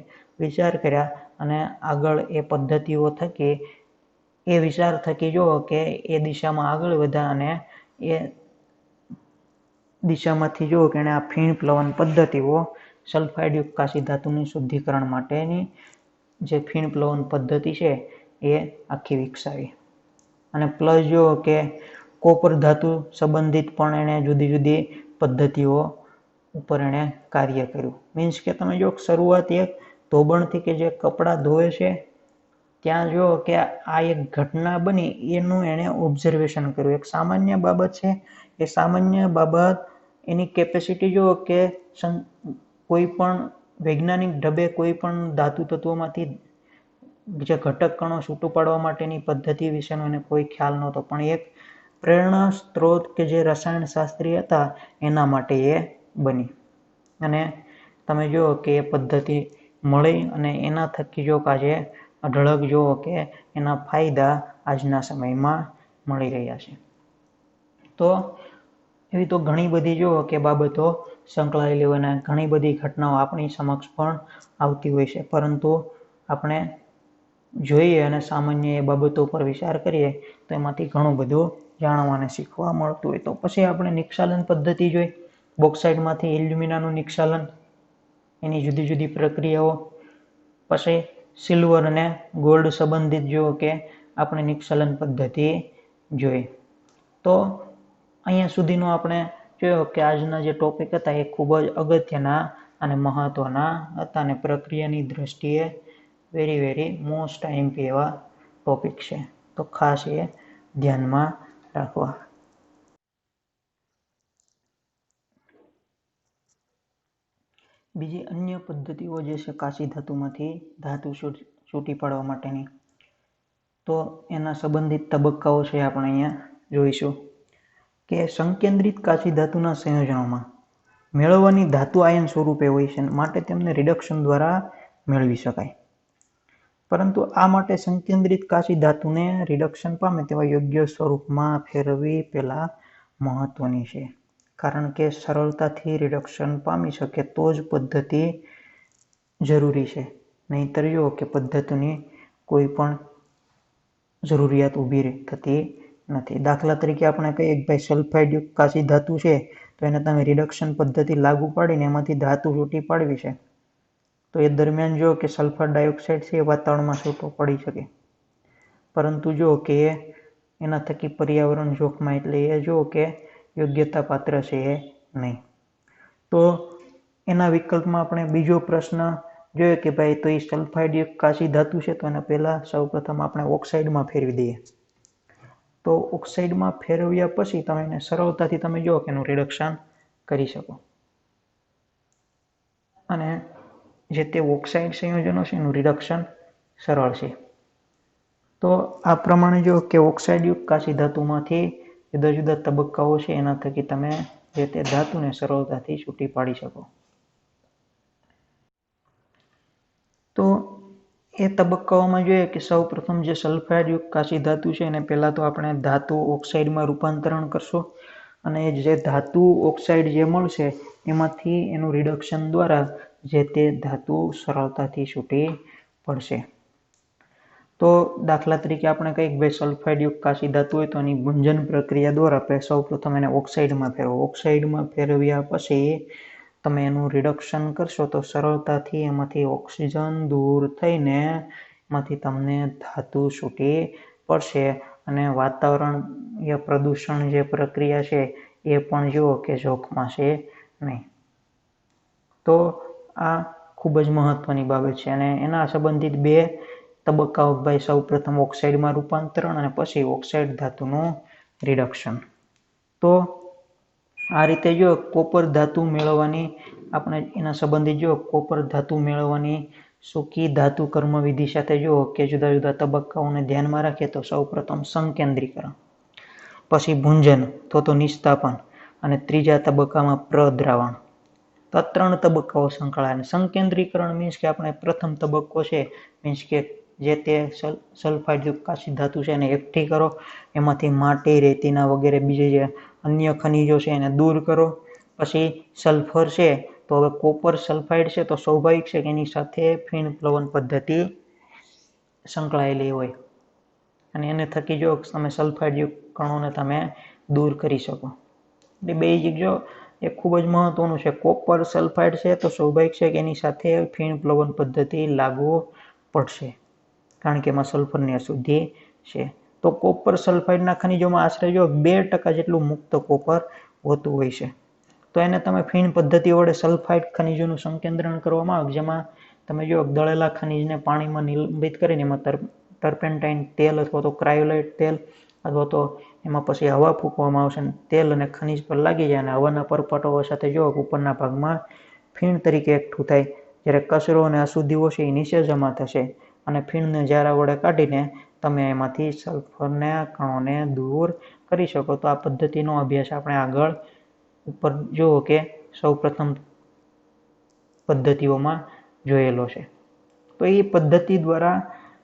વિચાર કર્યા અને આગળ એ પદ્ધતિઓ થકી એ વિચાર થકી જો કે એ દિશામાં આગળ વધ્યા અને એ દિશામાંથી જો કે એને આ ફીણ પ્લવન પદ્ધતિઓ સલ્ફાઇડયુક્ત કાચી ધાતુની શુદ્ધિકરણ માટેની જે ફીણ પ્લવન પદ્ધતિ છે એ આખી વિકસાવી. અને પ્લસ જો કે કોપર ધાતુ સંબંધિત પણ એણે જુદી જુદી પદ્ધતિઓ ઉપર એણે કાર્ય કર્યું. મીન્સ કે તમે જો શરૂઆત એક ધોબણથી કે જે કપડાં ધોવે છે ત્યાં જો કે આ એક ઘટના બની એનું એણે ઓબ્ઝર્વેશન કર્યું. એક સામાન્ય બાબત છે એ સામાન્ય બાબત એની કેપેસિટી જો કે કોઈ પણ વૈજ્ઞાનિક ઢબે કોઈ પણ ધાતુ તત્વોમાંથી જે ઘટક કણો છૂટું પાડવા માટેની પદ્ધતિ વિશેનો એને કોઈ ખ્યાલ નહોતો, પણ એક પ્રેરણા સ્ત્રોત કે જે રસાયણશાસ્ત્રી હતા એના માટે એ બની. અને તમે જુઓ કે એ પદ્ધતિ મળી અને એના થકી જો આજે અઢળક જુઓ કે એના ફાયદા આજના સમયમાં મળી રહ્યા છે. તો એવી તો ઘણી બધી જુઓ કે બાબતો સંકળાયેલી હોય અને ઘણી બધી ઘટનાઓ આપણી સમક્ષ પણ આવતી હોય છે, પરંતુ આપણે જોઈએ અને સામાન્ય એ બાબતો પર વિચાર કરીએ તો એમાંથી ઘણું બધું જાણવા અને શીખવા મળતું હોય. તો પછી આપણે નિક્ષાલન પદ્ધતિ જોઈ, બોક્સાઇડમાંથી એલ્યુમિનાનું નિક્ષાલન, એની જુદી જુદી પ્રક્રિયાઓ, પછી સિલ્વર અને ગોલ્ડ સંબંધિત જો કે આપણે નિક્ષાલન પદ્ધતિ જોઈ. તો અહીંયા સુધીનો આપણે જોયો કે આજના જે ટોપિક હતા એ ખૂબ જ અગત્યના અને મહત્વના હતા અને પ્રક્રિયાની દ્રષ્ટિએ વેરી મોસ્ટ આઈએમપી એવા ટોપિક છે, તો ખાસ એ ધ્યાનમાં રાખવા. બીજી અન્ય પદ્ધતિઓ જે છે કાચી ધાતુમાંથી ધાતુ છૂટી પાડવા માટેની, તો એના સંબંધિત તબક્કાઓ છે આપણે અહીંયા જોઈશું કે સંકેન્દ્રિત કાચી ધાતુના સંયોજનોમાં મેળવવાની ધાતુ આયન સ્વરૂપે હોય છે, માટે તેમને રિડક્શન દ્વારા મેળવી શકાય. પરંતુ આ માટે સંકેન્દ્રિત કાચી ધાતુને રિડક્શન પામે તેવા યોગ્ય સ્વરૂપમાં ફેરવવી પહેલા મહત્વની છે, કારણ કે સરળતાથી રિડક્શન પામી શકે તો જ પદ્ધતિ જરૂરી છે, નહીંતર જો કે પદ્ધતિની કોઈ પણ જરૂરિયાત ઊભી થતી નથી. દાખલા તરીકે આપણે કહીએ કે ભાઈ સલ્ફાઇડ યુક્ત કાચી ધાતુ છે, તો એને તમે રિડક્શન પદ્ધતિ લાગુ પાડીને એમાંથી ધાતુ છૂટી પાડવી છે, તો એ દરમિયાન જો કે સલ્ફર ડાયોક્સાઇડ છે એ વાતાવરણમાં છૂટો પડી શકે, પરંતુ જો કે એના થકી પર્યાવરણ જોખમાય, એટલે એ જો કે યોગ્યતા પાત્ર છે એ નહીં. તો એના વિકલ્પમાં આપણે બીજો પ્રશ્ન જોઈએ કે ભાઈ તો એ સલ્ફાઇડ યુક્ત કાચી ધાતુ છે, તો એના પહેલા સૌપ્રથમ આપણે ઓક્સાઇડમાં ફેરવી દઈએ. તો ઓક્સાઇડમાં ફેરવ્યા પછી તમે એને સરળતાથી તમે જો કે એનું રિડક્શન કરી શકો, અને જે તે ઓક્સાઇડ સંયોજનો છે એનું રિડક્શન સરળ છે. તો આ પ્રમાણે જો કે ઓક્સાઇડ યુક્ત કાચી ધાતુમાંથી જુદા જુદા તબક્કાઓ છે, એના થકી તમે જે તે ધાતુને સરળતાથી છૂટી પાડી શકો. તો એ તબક્કાઓમાં જોઈએ કે સૌ પ્રથમ જે સલ્ફાઇડ યુક્ત કાચી ધાતુ છે એને પહેલાં તો આપણે ધાતુ ઓક્સાઇડમાં રૂપાંતરણ કરશું, અને જે ધાતુ ઓક્સાઇડ જે મળશે એમાંથી એનું રિડક્શન દ્વારા જે તે ધાતુ સરળતાથી છૂટી પડશે. તો દાખલા તરીકે આપણે કહીએ કે ભાઈ સલ્ફાઇડ યુક્ત કાચી ધાતુ હોય તો એની ગુંજન પ્રક્રિયા દ્વારા સૌ પ્રથમ એને ઓક્સાઇડમાં ફેરવો. ઓક્સાઇડમાં ફેરવ્યા પછી તમે એનું રિડક્શન કરશો તો સરળતાથી એમાંથી ઓક્સિજન દૂર થઈને એમાંથી તમને ધાતુ છૂટી પડશે, અને વાતાવરણીય પ્રદૂષણ જે પ્રક્રિયા છે એ પણ જુઓ કે જોખમાશે નહીં. તો આ ખૂબ જ મહત્વની બાબત છે, અને એના સંબંધિત બે તબક્કાઓ ભાઈ સૌ પ્રથમ ઓક્સાઇડમાં રૂપાંતરણ અને પછી ઓક્સાઇડ ધાતુનું રિડક્શન. તો આ રીતે જો કોપર ધાતુ મેળવવાની આપણે એના સંબંધિત જો કોપર ધાતુ મેળવવાની સૂકી ધાતુ કર્મવિધિ સાથે જો કે જુદા જુદા તબક્કાઓને ધ્યાનમાં રાખીએ તો સૌ પ્રથમ સંકેન્દ્રીકરણ, પછી ભુંજન તો નિસ્તાપન, અને ત્રીજા તબક્કામાં પ્રદ્રાવણ. તો આ 3 તબક્કાઓ સંકળાયેલા. સંકેન્દ્રીકરણ મીન્સ કે આપણે પ્રથમ તબક્કો છે, મીન્સ કે જે તે સલ્ફાઇડ યુક્ત કાચી ધાતુ છે એને એકઠી કરો, એમાંથી માટી, રેતીના વગેરે બીજે જે અન્ય ખનિજો છે એને દૂર કરો. પછી સલ્ફર છે, તો હવે કોપર સલ્ફાઇડ છે તો સ્વાભાવિક છે કે એની સાથે ફીણ પ્લવન પદ્ધતિ સંકળાયેલી હોય, અને એને થકી જો તમે સલ્ફાઇડ યુક્ત કણોને તમે દૂર કરી શકો. એટલે બેઝિક જો એ ખૂબ જ મહત્વનું છે. કોપર સલ્ફાઇડ છે તો સ્વાભાવિક છે કે એની સાથે ફીણ પ્લવન પદ્ધતિ લાગુ પડશે, કારણ કે એમાં સલ્ફરની અશુદ્ધિ છે. તો કોપર સલ્ફાઇડના ખનિજોમાં આશરે જો 2% જેટલું મુક્ત કોપર હોતું હોય છે. તો એને તમે ફીણ પદ્ધતિ વડે સલ્ફાઇડ ખનિજોનું સંકેન્દ્રણ કરવામાં આવે, જેમાં તમે જો દળેલા ખનિજને પાણીમાં નિલંબિત કરીને એમાં ટર્પેન્ટાઇન તેલ અથવા તો ક્રાયોલાઇટ તેલ અથવા તો એમાં પછી હવા ફૂંકવામાં આવશે, તેલ અને ખનિજ પર લાગી જાય અને હવાના પરપોટા સાથે જો ઉપરના ભાગમાં ફીણ તરીકે એકઠું થાય, જ્યારે કચરો અને અશુદ્ધિઓ છે એ નીચે જમા થશે, અને ફીણને જારા વડે કાઢીને તમે એમાંથી સલ્ફરના કણોને દૂર કરી શકો. તો આ પદ્ધતિનો અભ્યાસ આપણે આગળ ઉપર જુઓ કે સૌ પ્રથમ પદ્ધતિઓમાં જોયેલો છે. તો એ પદ્ધતિ દ્વારા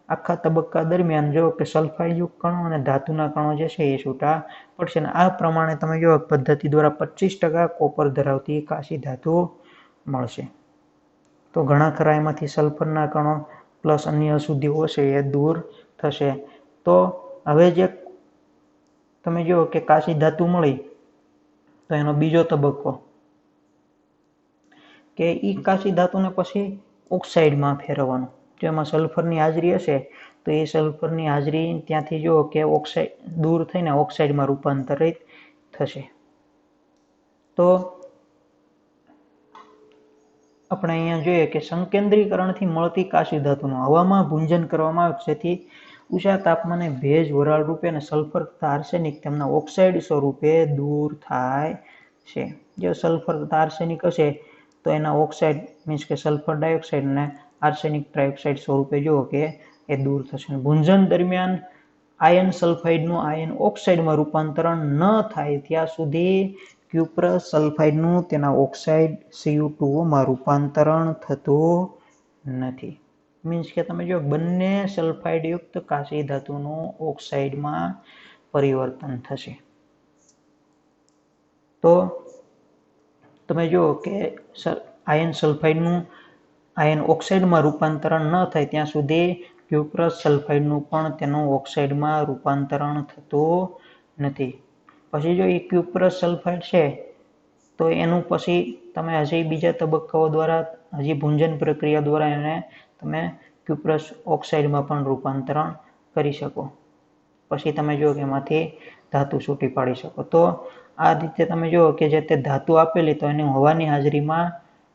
આખા તબક્કા દરમિયાન જો કે સલ્ફાઇડ યુક્ત કણો અને ધાતુના કણો જે છે એ છૂટા પડશે. અને આ પ્રમાણે તમે જો પદ્ધતિ દ્વારા 25% કોપર ધરાવતી કાચી ધાતુ મળશે. તો ઘણા ખરા એમાંથી સલ્ફરના કણો પ્લસ અન્ય અશુદ્ધિઓ છે એ દૂર થશે. તો હવે જે તમે જો કે કાચી ધાતુ મળી, તો એનો બીજો તબક્કો કે એ કાચી ધાતુને પછી ઓક્સાઇડમાં ફેરવવાનું. જેમાં સલ્ફરની હાજરી હશે તો તો એ સલ્ફરની હાજરી ત્યાંથી જુઓ કે ઓક્સાઇડ દૂર થઈને ઓક્સાઇડમાં રૂપાંતરિત થશે. તો આપણે અહીંયા જોઈએ કે સંકેન્દ્રીકરણથી મળતી કાચી ધાતુનું હવામાં ભૂંજન કરવામાં આવે જેથી ઊંચા તાપમાને ભેજ વરાળ રૂપે અને સલ્ફર તથા આર્સેનિક તેમના ઓક્સાઇડ સ્વરૂપે દૂર થાય છે. જો સલ્ફર તથા આર્સેનિક હશે તો એના ઓક્સાઇડ મીન્સ કે સલ્ફર ડાયોક્સાઇડ અને આર્સેનિક ટ્રાયોક્સાઇડ સ્વરૂપે જુઓ કે એ દૂર થશે. ભૂંજન દરમિયાન આયન સલ્ફાઇડનું આયન ઓક્સાઇડમાં રૂપાંતરણ ન થાય ત્યાં સુધી ક્યુપ્રસ સલ્ફાઇડનું તેના ઓક્સાઇડ Cu2માં રૂપાંતરણ થતું નથી. મીન્સ કે તમે જો બંને સલ્ફાઇડયુક્ત કાચી ધાતુનું ઓક્સાઇડમાં પરિવર્તન થશે. તો તમે જુઓ કે આયન સલ્ફાઇડનું આયન ઓક્સાઇડમાં રૂપાંતરણ ન થાય ત્યાં સુધી ક્યુપ્રસ સલ્ફાઇડનું પણ તેનું ઓક્સાઇડમાં રૂપાંતરણ થતું નથી. પછી જો એ ક્યુપ્રસ સલ્ફાઇડ છે તો એનું પછી તમે હજી બીજા તબક્કાઓ દ્વારા હજી ભૂંજન પ્રક્રિયા દ્વારા એને તમે ક્યુપ્રસ ઓક્સાઇડમાં પણ રૂપાંતરણ કરી શકો. પછી તમે જુઓ કે એમાંથી ધાતુ છૂટી પાડી શકો. તો આ રીતે તમે જુઓ કે જે તે ધાતુ આપેલી તો એને હવાની હાજરીમાં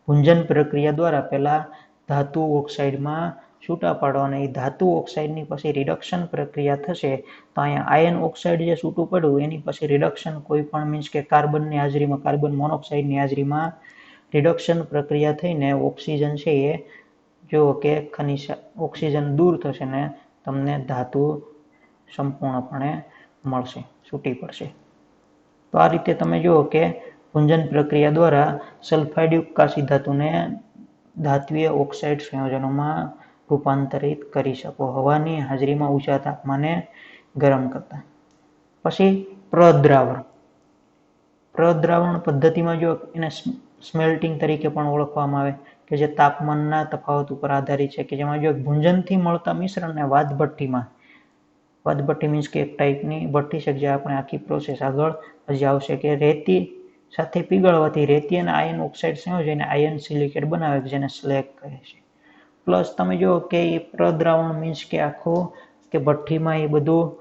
ભૂંજન પ્રક્રિયા દ્વારા પહેલા ધાતુ ઓક્સાઇડમાં છૂટા પાડો અને એ ધાતુ ઓક્સાઇડની પછી રિડક્શન પ્રક્રિયા થશે. તો અહીંયા આયન ઓક્સાઇડ જે છૂટું પડ્યું એની પછી રિડક્શન કોઈ પણ મીન્સ કે કાર્બનની હાજરીમાં કાર્બન મોનોક્સાઇડની હાજરીમાં રિડક્શન પ્રક્રિયા થઈને ઓક્સિજન છે એ જુઓ કે ખનિજ ઓક્સિજન દૂર થશે ને તમને ધાતુ સંપૂર્ણપણે મળશે, છૂટી પડશે. તો આ રીતે તમે જુઓ કે ભૂંજન પ્રક્રિયા દ્વારા સલ્ફાઇડયુક્ત કાચી ધાતુને ધાત્વીય ઓક્સાઇડ સંયોજનોમાં રૂપાંતરિત કરી શકો હવાની હાજરીમાં ઊંચા તાપમાને ગરમ કરતા. પછી પ્રદ્રાવણ. પ્રદ્રાવણ પદ્ધતિમાં જો એને સ્મેલ્ટિંગ તરીકે પણ ઓળખવામાં આવે કે જે તાપમાનના તફાવત ઉપર આધારિત છે કે જેમાં જો ભૂંજનથી મળતા મિશ્રણને વાદભઠ્ઠીમાં, વાદભઠ્ઠી મીન્સ કે એક ટાઈપની ભઠ્ઠી છે જે આપણે આખી પ્રોસેસ આગળ હજી આવશે કે રેતી સાથે પીગળવાથી રેતી અને આયન ઓક્સાઇડ સંયોજઈને આયન સિલિકેટ બનાવે જેને સ્લેગ કહે છે. પ્લસ તમે જુઓ કે એ પ્રદ્રાવણ મીન્સ કે આખું કે ભઠ્ઠીમાં એ બધું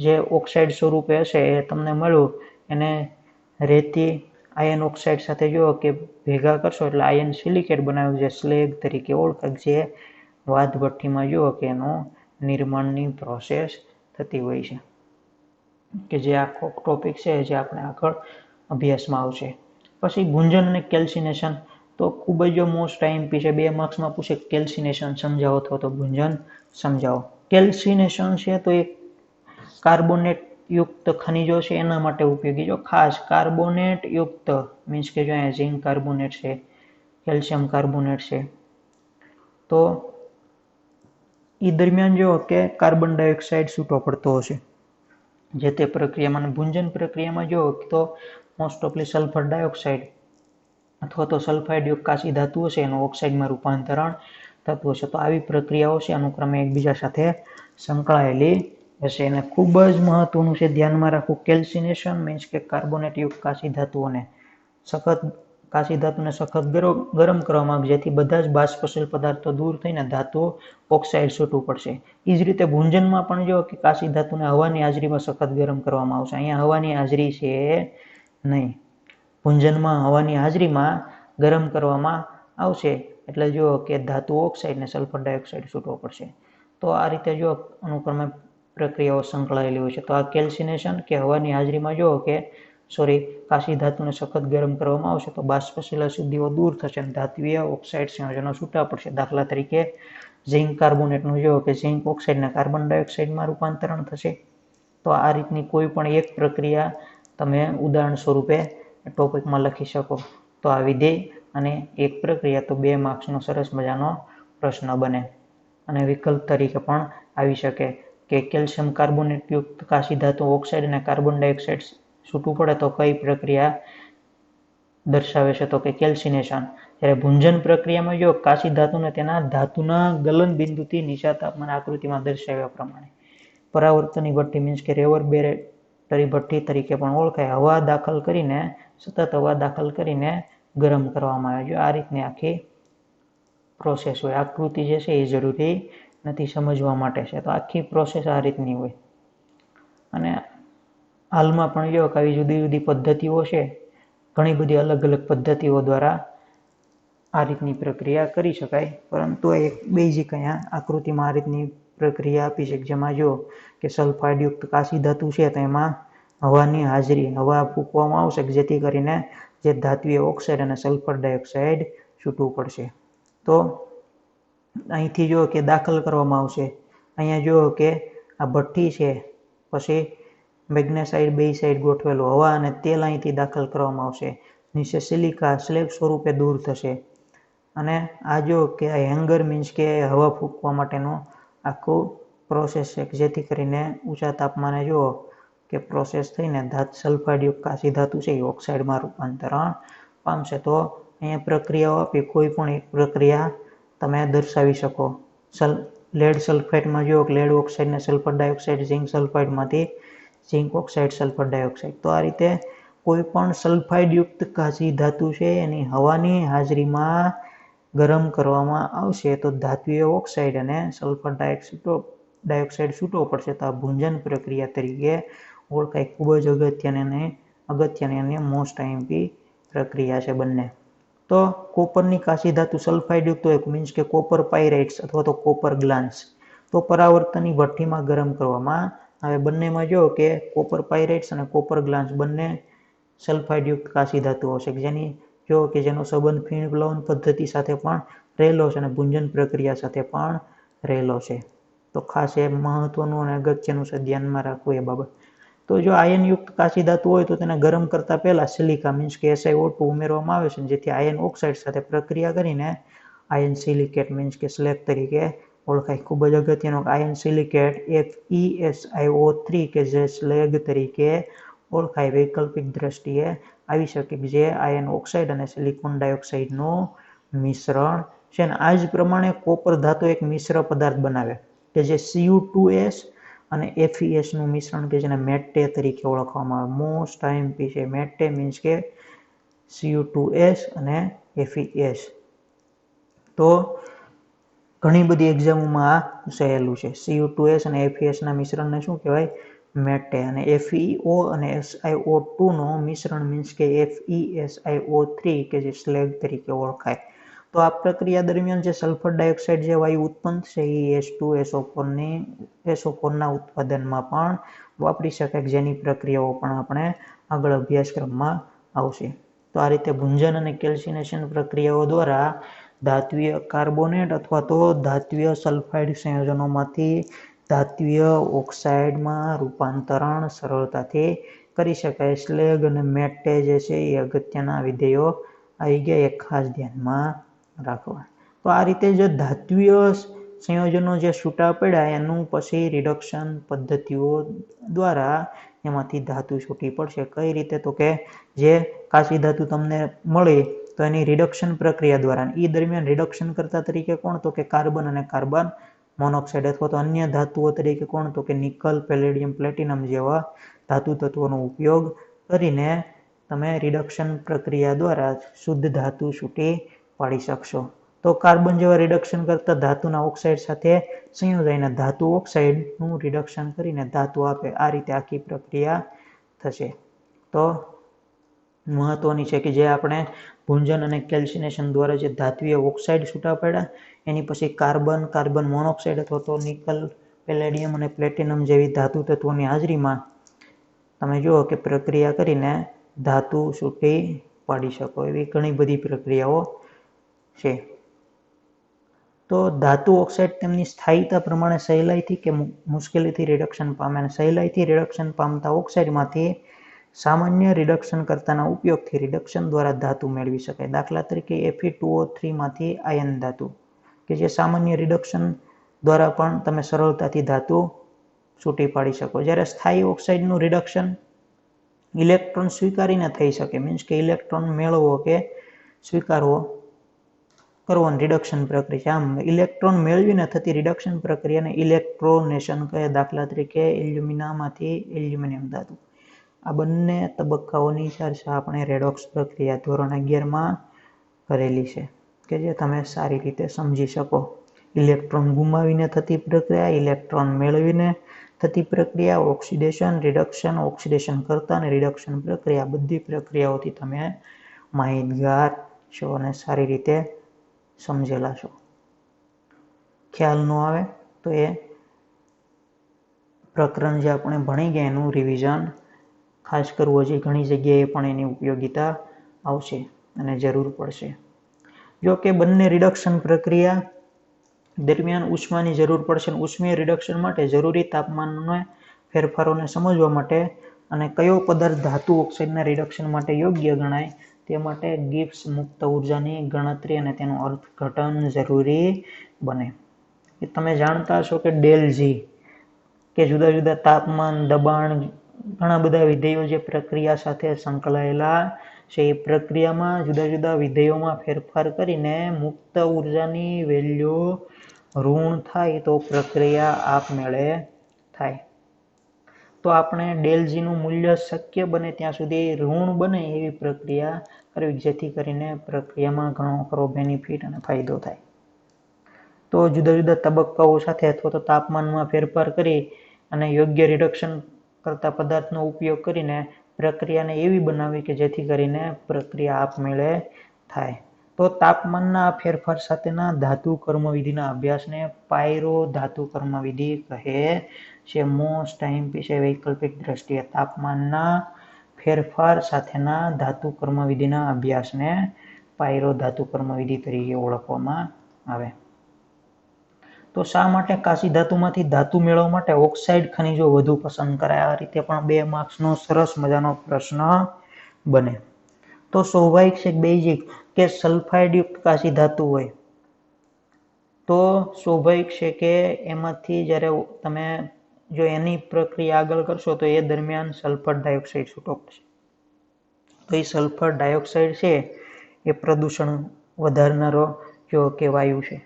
જે ઓક્સાઇડ સ્વરૂપે હશે એ તમને મળ્યું એને રેતી આયન ઓક્સાઇડ સાથે જુઓ કે ભેગા કરશો એટલે આયન સિલિકેટ બનાવ્યું જે સ્લેગ તરીકે ઓળખાય જે વાદભઠ્ઠીમાં જુઓ કે એનું નિર્માણની પ્રોસેસ થતી હોય છે કે જે આખો ટોપિક છે જે આપણે આગળ અભ્યાસમાં આવશે. પછી ભૂંજન અને કેલ્સિનેશન તો ખૂબ જ મોસ્ટ આઈએમપી છે. 2 માર્ક્સમાં પૂછે કેલ્સિનેશન સમજાવો તો ભૂંજન સમજાવો. કેલ્સિનેશન છે તો એક કાર્બોનેટ યુક્ત ખનિજો છે એના માટે ઉપયોગી. જો ખાસ કાર્બોનેટ યુક્ત મીન્સ કે જો અહીંયા ઝિંક કાર્બોનેટ છે, કેલ્શિયમ કાર્બોનેટ છે, તો એ દરમિયાન જો કે કાર્બન ડાયોક્સાઇડ છૂટો પડતો હશે જે તે પ્રક્રિયામાં. ભૂંજન પ્રક્રિયામાં જો તો મોસ્ટ ઓફલી સલ્ફર ડાયોક્સાઇડ અથવા તો સલ્ફાઇડ યુક્ત કાચી ધાતુ હશે એનું ઓક્સાઇડમાં રૂપાંતરણ થતું હશે. તો આવી પ્રક્રિયાઓ છે અનુક્રમે એકબીજા સાથે સંકળાયેલી હશે. અને ખૂબ જ મહત્વનું છે ધ્યાનમાં રાખવું કેલ્સિનેશન મીન્સ કે કાર્બોનેટ યુક્ત કાચી ધાતુઓને સખત કાચી ધાતુને સખત ગરમ કરવામાં આવે જેથી બધા જ બાષ્પશીલ પદાર્થો દૂર થઈને ધાતુ ઓક્સાઇડ છૂટું પડશે. એ જ રીતે ભૂંજનમાં પણ જો કે કાચી ધાતુને હવાની હાજરીમાં સખત ગરમ કરવામાં આવશે. અહીંયા હવાની હાજરી છે નહીં, ભૂંજનમાં હવાની હાજરીમાં ગરમ કરવામાં આવશે એટલે જો કે ધાતુ ઓક્સાઇડ ને સલ્ફર ડાયોક્સાઇડ છૂટવો પડશે. તો આ રીતે જો અનુક્રમે પ્રક્રિયાઓ સંકળાયેલી હોય છે. તો આ કેલ્સિનેશન કે હવાની હાજરીમાં જો કે કાચી ધાતુને સખત ગરમ કરવામાં આવશે તો બાષ્પશીલ અશુદ્ધિઓ દૂર થશે અને ધાત્વીય ઓક્સાઇડ સંયોજનો છૂટા પડશે. દાખલા તરીકે ઝિંક કાર્બોનેટનું જો કે ઝિંક ઓક્સાઇડના કાર્બન ડાયોક્સાઇડમાં રૂપાંતરણ થશે. તો આ રીતની કોઈ પણ એક પ્રક્રિયા તમે ઉદાહરણ સ્વરૂપે ટોપિકમાં લખી શકો. તો આ વિધેય અને એક પ્રક્રિયા તો 2 માર્ક્સનો સરસ મજાનો પ્રશ્ન બને. અને વિકલ્પ તરીકે પણ આવી શકે કે કેલ્શિયમ કાર્બોનેટ યુક્ત કાચી ધાતુ ઓક્સાઇડ અને કાર્બન ડાયોક્સાઇડ છૂટું પડે તો કઈ પ્રક્રિયા દર્શાવે છે તો કે કેલ્સિનેશન. જ્યારે ભૂંજન પ્રક્રિયામાં જો કાચી ધાતુને તેના ધાતુના ગલન બિંદુથી નીચા તાપમાન આકૃતિમાં દર્શાવ્યા પ્રમાણે પરાવર્તની ભઠ્ઠી મીન્સ કે રેવર્બેરેટરી ભઠ્ઠી તરીકે પણ ઓળખાય હવા દાખલ કરીને સતત હવા દાખલ કરીને ગરમ કરવામાં આવે. જો આ રીતની આખી પ્રોસેસ હોય આકૃતિ જે છે એ જરૂરી નથી સમજવા માટે છે. તો આખી પ્રોસેસ આ રીતની હોય. અને હાલમાં પણ જો કે આવી જુદી જુદી પદ્ધતિઓ છે, ઘણી બધી અલગ અલગ પદ્ધતિઓ દ્વારા આ રીતની પ્રક્રિયા કરી શકાય. પરંતુ એક બેઝિક અહીંયા આકૃતિમાં આ રીતની પ્રક્રિયા આપી છે, જેમાં જો કે સલ્ફાઇડયુક્ત કાચી ધાતુ છે તો એમાં હવાની હાજરી, હવા ફૂંકવામાં આવશે જેથી કરીને જે ધાત્વિય ઓક્સાઇડ અને સલ્ફર ડાયોક્સાઇડ છૂટવું પડશે. તો અહીંથી જો કે દાખલ કરવામાં આવશે. અહીંયા જો કે આ ભઠ્ઠી છે, પછી મેગ્નેસાઇડ બે સાઈડ ગોઠવેલું, હવા અને તેલ અહીંથી દાખલ કરવામાં આવશે. નીચે સિલિકા સ્લેબ સ્વરૂપે દૂર થશે. અને આ જો કે હેંગર મીન્સ કે હવા ફૂંકવા માટેનો આખું પ્રોસેસ છે, જેથી કરીને ઊંચા તાપમાને જો કે પ્રોસેસ થઈને સલ્ફાઇડયુક્ત કાચી ધાતુ છે એ ઓક્સાઇડમાં રૂપાંતરણ પામશે. તો અહીંયા પ્રક્રિયાઓ આપી, કોઈ પણ એક પ્રક્રિયા તમે દર્શાવી શકો. લેડ સલ્ફેટમાં જો લેડ ઓક્સાઇડને સલ્ફર ડાયોક્સાઇડ, ઝિંક સલ્ફાઇડમાંથી ઝિંક ઓક્સાઇડ, સલ્ફર ડાયોક્સાઇડ. તો આ રીતે કોઈ પણ સલ્ફાઇડયુક્ત કાચી ધાતુ છે એની હવાની હાજરીમાં ગરમ કરવામાં આવશે તો ધાત્વિય ઓક્સાઇડ અને સલ્ફર ડાયોક્સાઇડ છૂટવો પડશે. તો આ ભૂંજન પ્રક્રિયા તરીકે ઓળખાય. ખૂબ જ અગત્યની અને મોસ્ટ આઈએમપી પ્રક્રિયા છે બંને. તો કોપરની કાચી ધાતુ સલ્ફાઇડયુક્ત હોય, મીન્સ કે કોપર પાયરાઇટ્સ અથવા તો કોપર ગ્લાન્સ, તો પરાવર્તનની ભઠ્ઠીમાં ગરમ કરવામાં આવે. બંનેમાં જો કે કોપર પાયરાઇટ્સ અને કોપર ગ્લાન્સ બંને સલ્ફાઇડયુક્ત કાચી ધાતુઓ છે, જેનો સંબંધ ફીણ પ્લવન પદ્ધતિ સાથે પણ રહેલો છે અને ભૂંજન પ્રક્રિયા સાથે પણ રહેલો છે. તો ખાસ એ મહત્વનું અને અગત્યનું છે, ધ્યાનમાં રાખવું એ બાબત. તો જો આયનયુક્ત કાચી ધાતુ હોય તો તેને ગરમ કરતા પહેલા સિલિકા મીન્સ કે SiO2 ઉમેરવામાં આવે છે, જેથી આયન ઓક્સાઇડ સાથે પ્રક્રિયા કરીને આયન સિલિકેટ મીન્સ કે સ્લેગ તરીકે ઓળખાય. ખૂબ જ અગત્યનો આયન સિલિકેટ FeSiO3 કે જે સ્લેગ તરીકે ઓળખાય વૈકલ્પિક દ્રષ્ટિએ આવી શકે, જે આયન ઓક્સાઇડ અને સિલિકોન ડાયોક્સાઇડનું મિશ્રણ છે. આ જ પ્રમાણે કોપર ધાતુ એક મિશ્ર પદાર્થ બનાવે કે જે Cu2S અને FeS નું મિશ્રણ કે જેને મેટ્ટે તરીકે ઓળખવામાં આવે. મોસ્ટ આઈએમપી છે મેટ્ટે મીન્સ કે Cu2S અને FeS. તો ઘણી બધી એક્ઝામોમાં આ પૂછાયેલું છે. Cu2S અને FeS ના મિશ્રણને શું કહેવાય? મેટ્ટે. અને FeO અને SiO2 નો મિશ્રણ મીન્સ કે FeSiO3 કે જે સ્લેગ તરીકે ઓળખાય. તો આ પ્રક્રિયા દરમિયાન જે સલ્ફર ડાયોક્સાઇડ જે વાયુ ઉત્પન્ન થશે એ SO4 ના ઉત્પાદનમાં પણ વાપરી શકાય, જેની પ્રક્રિયાઓ પણ આપણે આગળ અભ્યાસક્રમમાં આવશે. તો આ રીતે ભૂંજન અને કેલ્સિનેશન પ્રક્રિયાઓ દ્વારા ધાત્વિય કાર્બોનેટ અથવા તો ધાત્વિય સલ્ફાઇડ સંયોજનોમાંથી ધાત્વિય ઓક્સાઇડમાં રૂપાંતરણ સરળતાથી કરી શકાય. સ્લેગ અને મેટ્ટે જે છે એ અગત્યના વિધેયો આવી ગયા, એક ખાસ ધ્યાનમાં રાખવા. તો આ રીતે જે ધાત્વિય સંયોજનો જે છૂટા પડ્યા એનું પછી રિડક્શન પદ્ધતિઓ દ્વારા એમાંથી ધાતુ છૂટી પડશે. કઈ રીતે? તો કે જે કાચી ધાતુ તમને મળી તો એની રિડક્શન પ્રક્રિયા દ્વારા, એ દરમિયાન રિડક્શન કરતા તરીકે કોણ? તો કે કાર્બન અને કાર્બન મોનોક્સાઇડ, અથવા તો અન્ય ધાતુઓ તરીકે કોણ? તો કે નિકલ, પેલેડિયમ, પ્લેટિનમ જેવા ધાતુ તત્વોનો ઉપયોગ કરીને તમે રિડક્શન પ્રક્રિયા દ્વારા શુદ્ધ ધાતુ છૂટી પાડી શકશો. તો કાર્બન જેવા રિડક્શન કરતા ધાતુના ઓક્સાઇડ સાથે સંયોજાઈને ધાતુ ઓક્સાઇડનું રિડક્શન કરીને ધાતુ આપે. આ રીતે આખી પ્રક્રિયા થશે. તો મહત્વની છે કે જે આપણે ભૂંજન અને કેલ્સિનેશન દ્વારા જે ધાત્વિય ઓક્સાઇડ છૂટા પડ્યા એની પછી કાર્બન મોનોક્સાઇડ અથવા તો નિકલ, પેલેડિયમ અને પ્લેટિનમ જેવી ધાતુ તત્વોની હાજરીમાં તમે જુઓ કે પ્રક્રિયા કરીને ધાતુ છૂટી પાડી શકો. એવી ઘણી બધી પ્રક્રિયાઓ છે. તો ધાતુ ઓક્સાઇડ તેમની સ્થાયીતા પ્રમાણે સહેલાઈથી કે મુશ્કેલીથી રિડક્શન પામે, અને સહેલાઈથી રિડક્શન પામતા ઓક્સાઇડમાંથી સામાન્ય રિડક્શન કરતાના ઉપયોગથી રિડક્શન દ્વારા ધાતુ મેળવી શકાય. દાખલા તરીકે Fe2O3 માંથી આયન ધાતુ કે જે સામાન્ય રિડક્શન દ્વારા પણ તમે સરળતાથી ધાતુ છૂટી પાડી શકો. જ્યારે સ્થાયી ઓક્સાઇડનું રિડક્શન ઇલેક્ટ્રોન સ્વીકારીને થઈ શકે, મીન્સ કે ઇલેક્ટ્રોન મેળવવો કે સ્વીકારવો કરવાની રિડક્શન પ્રક્રિયા. આમ ઇલેક્ટ્રોન મેળવીને થતી રિડક્શન પ્રક્રિયાને ઇલેક્ટ્રોનેશન કહે. દાખલા તરીકે એલ્યુમિનામાંથી એલ્યુમિનિયમ ધાતુ. આ બંને તબક્કાઓની ચર્ચા આપણે રેડોક્સ પ્રક્રિયા ધોરણ 11માં કરેલી છે કે જે તમે સારી રીતે સમજી શકો. ઇલેક્ટ્રોન ગુમાવીને થતી પ્રક્રિયા, ઇલેક્ટ્રોન મેળવીને થતી પ્રક્રિયા, ઓક્સિડેશન, રિડક્શન, ઓક્સિડેશન કરતા અને રિડક્શન પ્રક્રિયા, બધી પ્રક્રિયાઓથી તમે માહિતગાર છો અને સારી રીતે સમજેલા છો. ખ્યાલ ન આવે તો એ પ્રકરણ જે આપણે ભણી ગયા એનું રિવિઝન ખાસ કરવું. હજી ઘણી જગ્યાએ પણ એની ઉપયોગિતા આવશે અને જરૂર પડશે. જો કે બંને રિડક્શન પ્રક્રિયા દરમિયાન ઉષ્માની જરૂર પડશે. ઉષ્મીય રિડક્શન માટે જરૂરી તાપમાનના ફેરફારોને સમજવા માટે અને કયો પદાર્થ ધાતુ ઓક્સાઇડના રિડક્શન માટે યોગ્ય ગણાય તે માટે ગિબ્સ મુક્ત ઉર્જાની ગણતરી અને તેનું અર્થઘટન જરૂરી બને. એ તમે જાણતા હશો કે ડેલ જી કે જુદા જુદા તાપમાન, દબાણ, ઘણા બધા વિધેયો જે પ્રક્રિયા સાથે સંકળાયેલા છે એ પ્રક્રિયામાં જુદા જુદા વિધેયોમાં ફેરફાર કરીને મુક્ત ઉર્જાની વેલ્યુ ઋણ થાય તો પ્રક્રિયા આપમેળે થાય. તો આપણે ડેલજીનું મૂલ્ય શક્ય બને ત્યાં સુધી ઋણ બને એવી પ્રક્રિયા કરવી, જેથી કરીને પ્રક્રિયામાં ઘણો ખરો બેનિફિટ અને ફાયદો થાય. તો જુદા જુદા તબક્કાઓ સાથે અથવા તો તાપમાનમાં ફેરફાર કરી અને યોગ્ય રિડક્શન કરતા પદાર્થનો ઉપયોગ કરીને પ્રક્રિયાને એવી બનાવવી કે જેથી કરીને પ્રક્રિયા આપમેળે થાય. તો તાપમાનના ફેરફાર સાથેના ધાતુ કર્મવિધિના અભ્યાસને પાયરો ધાતુ કર્મવિધિ કહે છે. મોસ્ટ આઈએમપી છે વૈકલ્પિક દ્રષ્ટિએ તાપમાનના ફેરફાર સાથેના ધાતુ કર્મવિધિના અભ્યાસને પાયરો ધાતુ કર્મવિધિ તરીકે ઓળખવામાં આવે. તો શા માટે કાચી ધાતુમાંથી ધાતુ મેળવવા માટે ઓક્સાઇડ ખનિજો વધુ પસંદ કરાય? આ રીતે પણ 2 માર્ક્સનો સરસ મજાનો પ્રશ્ન બને. તો સ્વાભાવિક છે બેઝિક કે સલ્ફાઇડયુક્ત કાચી ધાતુ હોય તો સ્વાભાવિક છે કે એમાંથી જ્યારે તમે જો એની પ્રક્રિયા આગળ કરશો તો એ દરમિયાન સલ્ફર ડાયોક્સાઇડ છૂટો પડશે. તો એ સલ્ફર ડાયોક્સાઇડ છે એ પ્રદૂષણ વધારનારો જો કે વાયુ છે.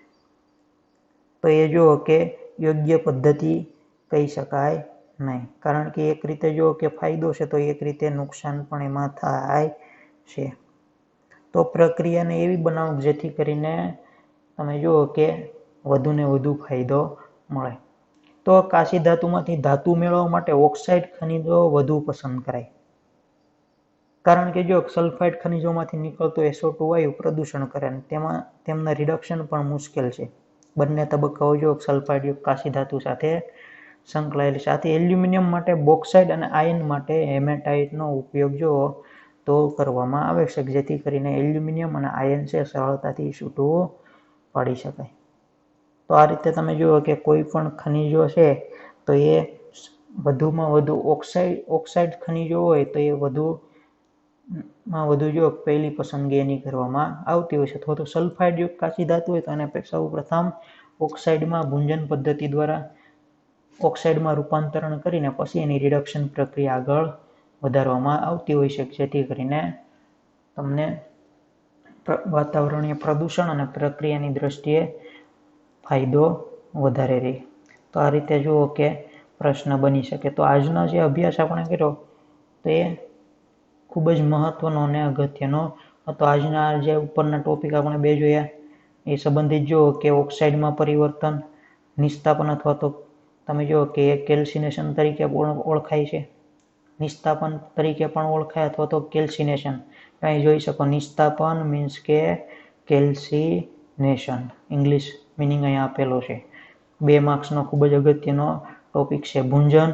તો એ જો કે યોગ્ય પદ્ધતિ કહી શકાય નહીં, કારણ કે એક રીતે જો કે ફાયદો છે તો એક રીતે નુકસાન પણ એમાં થાય છે. તો પ્રક્રિયાને એવી બનાવો જેથી કરીને તમે જુઓ કે વધુને વધુ ફાયદો મળે. તો કાચી ધાતુમાંથી ધાતુ મેળવવા માટે ઓક્સાઇડ ખનિજો વધુ પસંદ કરાય, કારણ કે જો સલ્ફાઇડ ખનિજોમાંથી નીકળતો SO2 વાયુ પ્રદૂષણ કરે અને તેમના રિડક્શન પણ મુશ્કેલ છે. બંને તબક્કાઓ જો સલ્ફાઇડયુક્ત કાચી ધાતુ સાથે સંકળાયેલી. સાથે એલ્યુમિનિયમ માટે બોક્સાઇડ અને આયન માટે હેમેટાઇટનો ઉપયોગ જો તો કરવામાં આવે છે, જેથી કરીને એલ્યુમિનિયમ અને આયન છે સરળતાથી છૂટું પાડી શકાય. તો આ રીતે તમે જુઓ કે કોઈ પણ ખનિજો છે તો એ વધુમાં વધુ ઓક્સાઇડ ખનિજો હોય તો એ વધુમાં વધુ જો પહેલી પસંદગી એની કરવામાં આવતી હોય છે. અથવા તો સલ્ફાઇડયુક્ત કાચી ધાતુ હોય તો એને સૌ પ્રથમ ઓક્સાઇડમાં ભૂંજન પદ્ધતિ દ્વારા ઓક્સાઇડમાં રૂપાંતરણ કરીને પછી એની રિડક્શન પ્રક્રિયા આગળ વધારવામાં આવતી હોય છે, જેથી કરીને તમને વાતાવરણીય પ્રદૂષણ અને પ્રક્રિયાની દ્રષ્ટિએ ફાયદો વધારે રહે. તો આ રીતે જુઓ કે પ્રશ્ન બની શકે. તો આજનો જે અભ્યાસ આપણે કર્યો તો એ ખૂબ જ મહત્વનો અને અગત્યનો હતો. આજના જે ઉપરના ટોપિક આપણે 2 જોયા એ સંબંધિત જુઓ કે ઓક્સાઇડમાં પરિવર્તન, નિસ્તાપન અથવા તો તમે જુઓ કે એ કેલ્સિનેશન તરીકે ઓળખાય છે, નિસ્તાપન તરીકે પણ ઓળખાય અથવા તો કેલ્સિનેશન. અહીં જોઈ શકો નિસ્તાપન મીન્સ કે કેલ્સિનેશન, ઇંગ્લિશ મિનિંગ અહીંયા આપેલો છે. 2 માર્ક્સનો ખૂબ જ અગત્યનો ટોપિક છે. ભૂંજન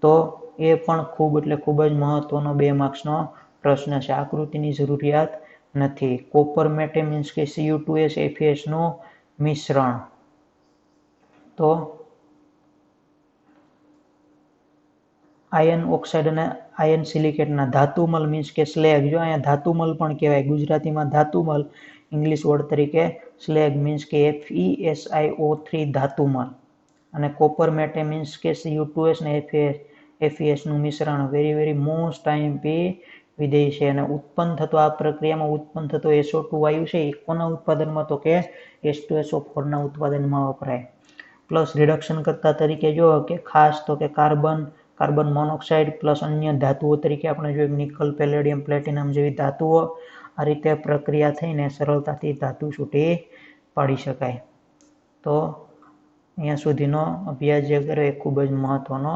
તો એ પણ ખૂબ એટલે ખૂબ જ મહત્વનો 2 માર્ક્સનો પ્રશ્ન છે. આકૃતિની જરૂરિયાત નથી. કોપર મેટે મીન્સ કે Cu2S FeS નું મિશ્રણ. તો આયન ઓક્સાઇડ અને આયન સિલિકેટના ધાતુમલ મીન્સ કે સ્લેગ. જો અહીંયા ધાતુમલ પણ કહેવાય, ગુજરાતીમાં ધાતુમલ, ઇંગ્લિશ વર્ડ તરીકે સ્લેગ મીન્સ કે FeSiO3 ધાતુમલ. અને કોપર મેટે મીન્સ કે Cu2S અને FeS નું મિશ્રણ. વેરી મોસ્ટ આઈએમપી વિધેય છે. અને ઉત્પન્ન થતો આ પ્રક્રિયામાં ઉત્પન્ન થતો SO2 વાયુ છે એ કોના ઉત્પાદનમાં? તો કે H2SO4 ના ઉત્પાદનમાં વપરાય. પ્લસ રિડક્શન કરતા તરીકે જો કે ખાસ તો કે કાર્બન મોનોક્સાઇડ પ્લસ અન્ય ધાતુઓ તરીકે આપણે જોઈએ નિકલ, પેલેડિયમ, પ્લેટિનમ જેવી ધાતુઓ. આ રીતે પ્રક્રિયા થઈને સરળતાથી ધાતુ છૂટી પાડી શકાય. તો અહીંયા સુધીનો અભ્યાસ જે કર્યો એ ખૂબ જ મહત્વનો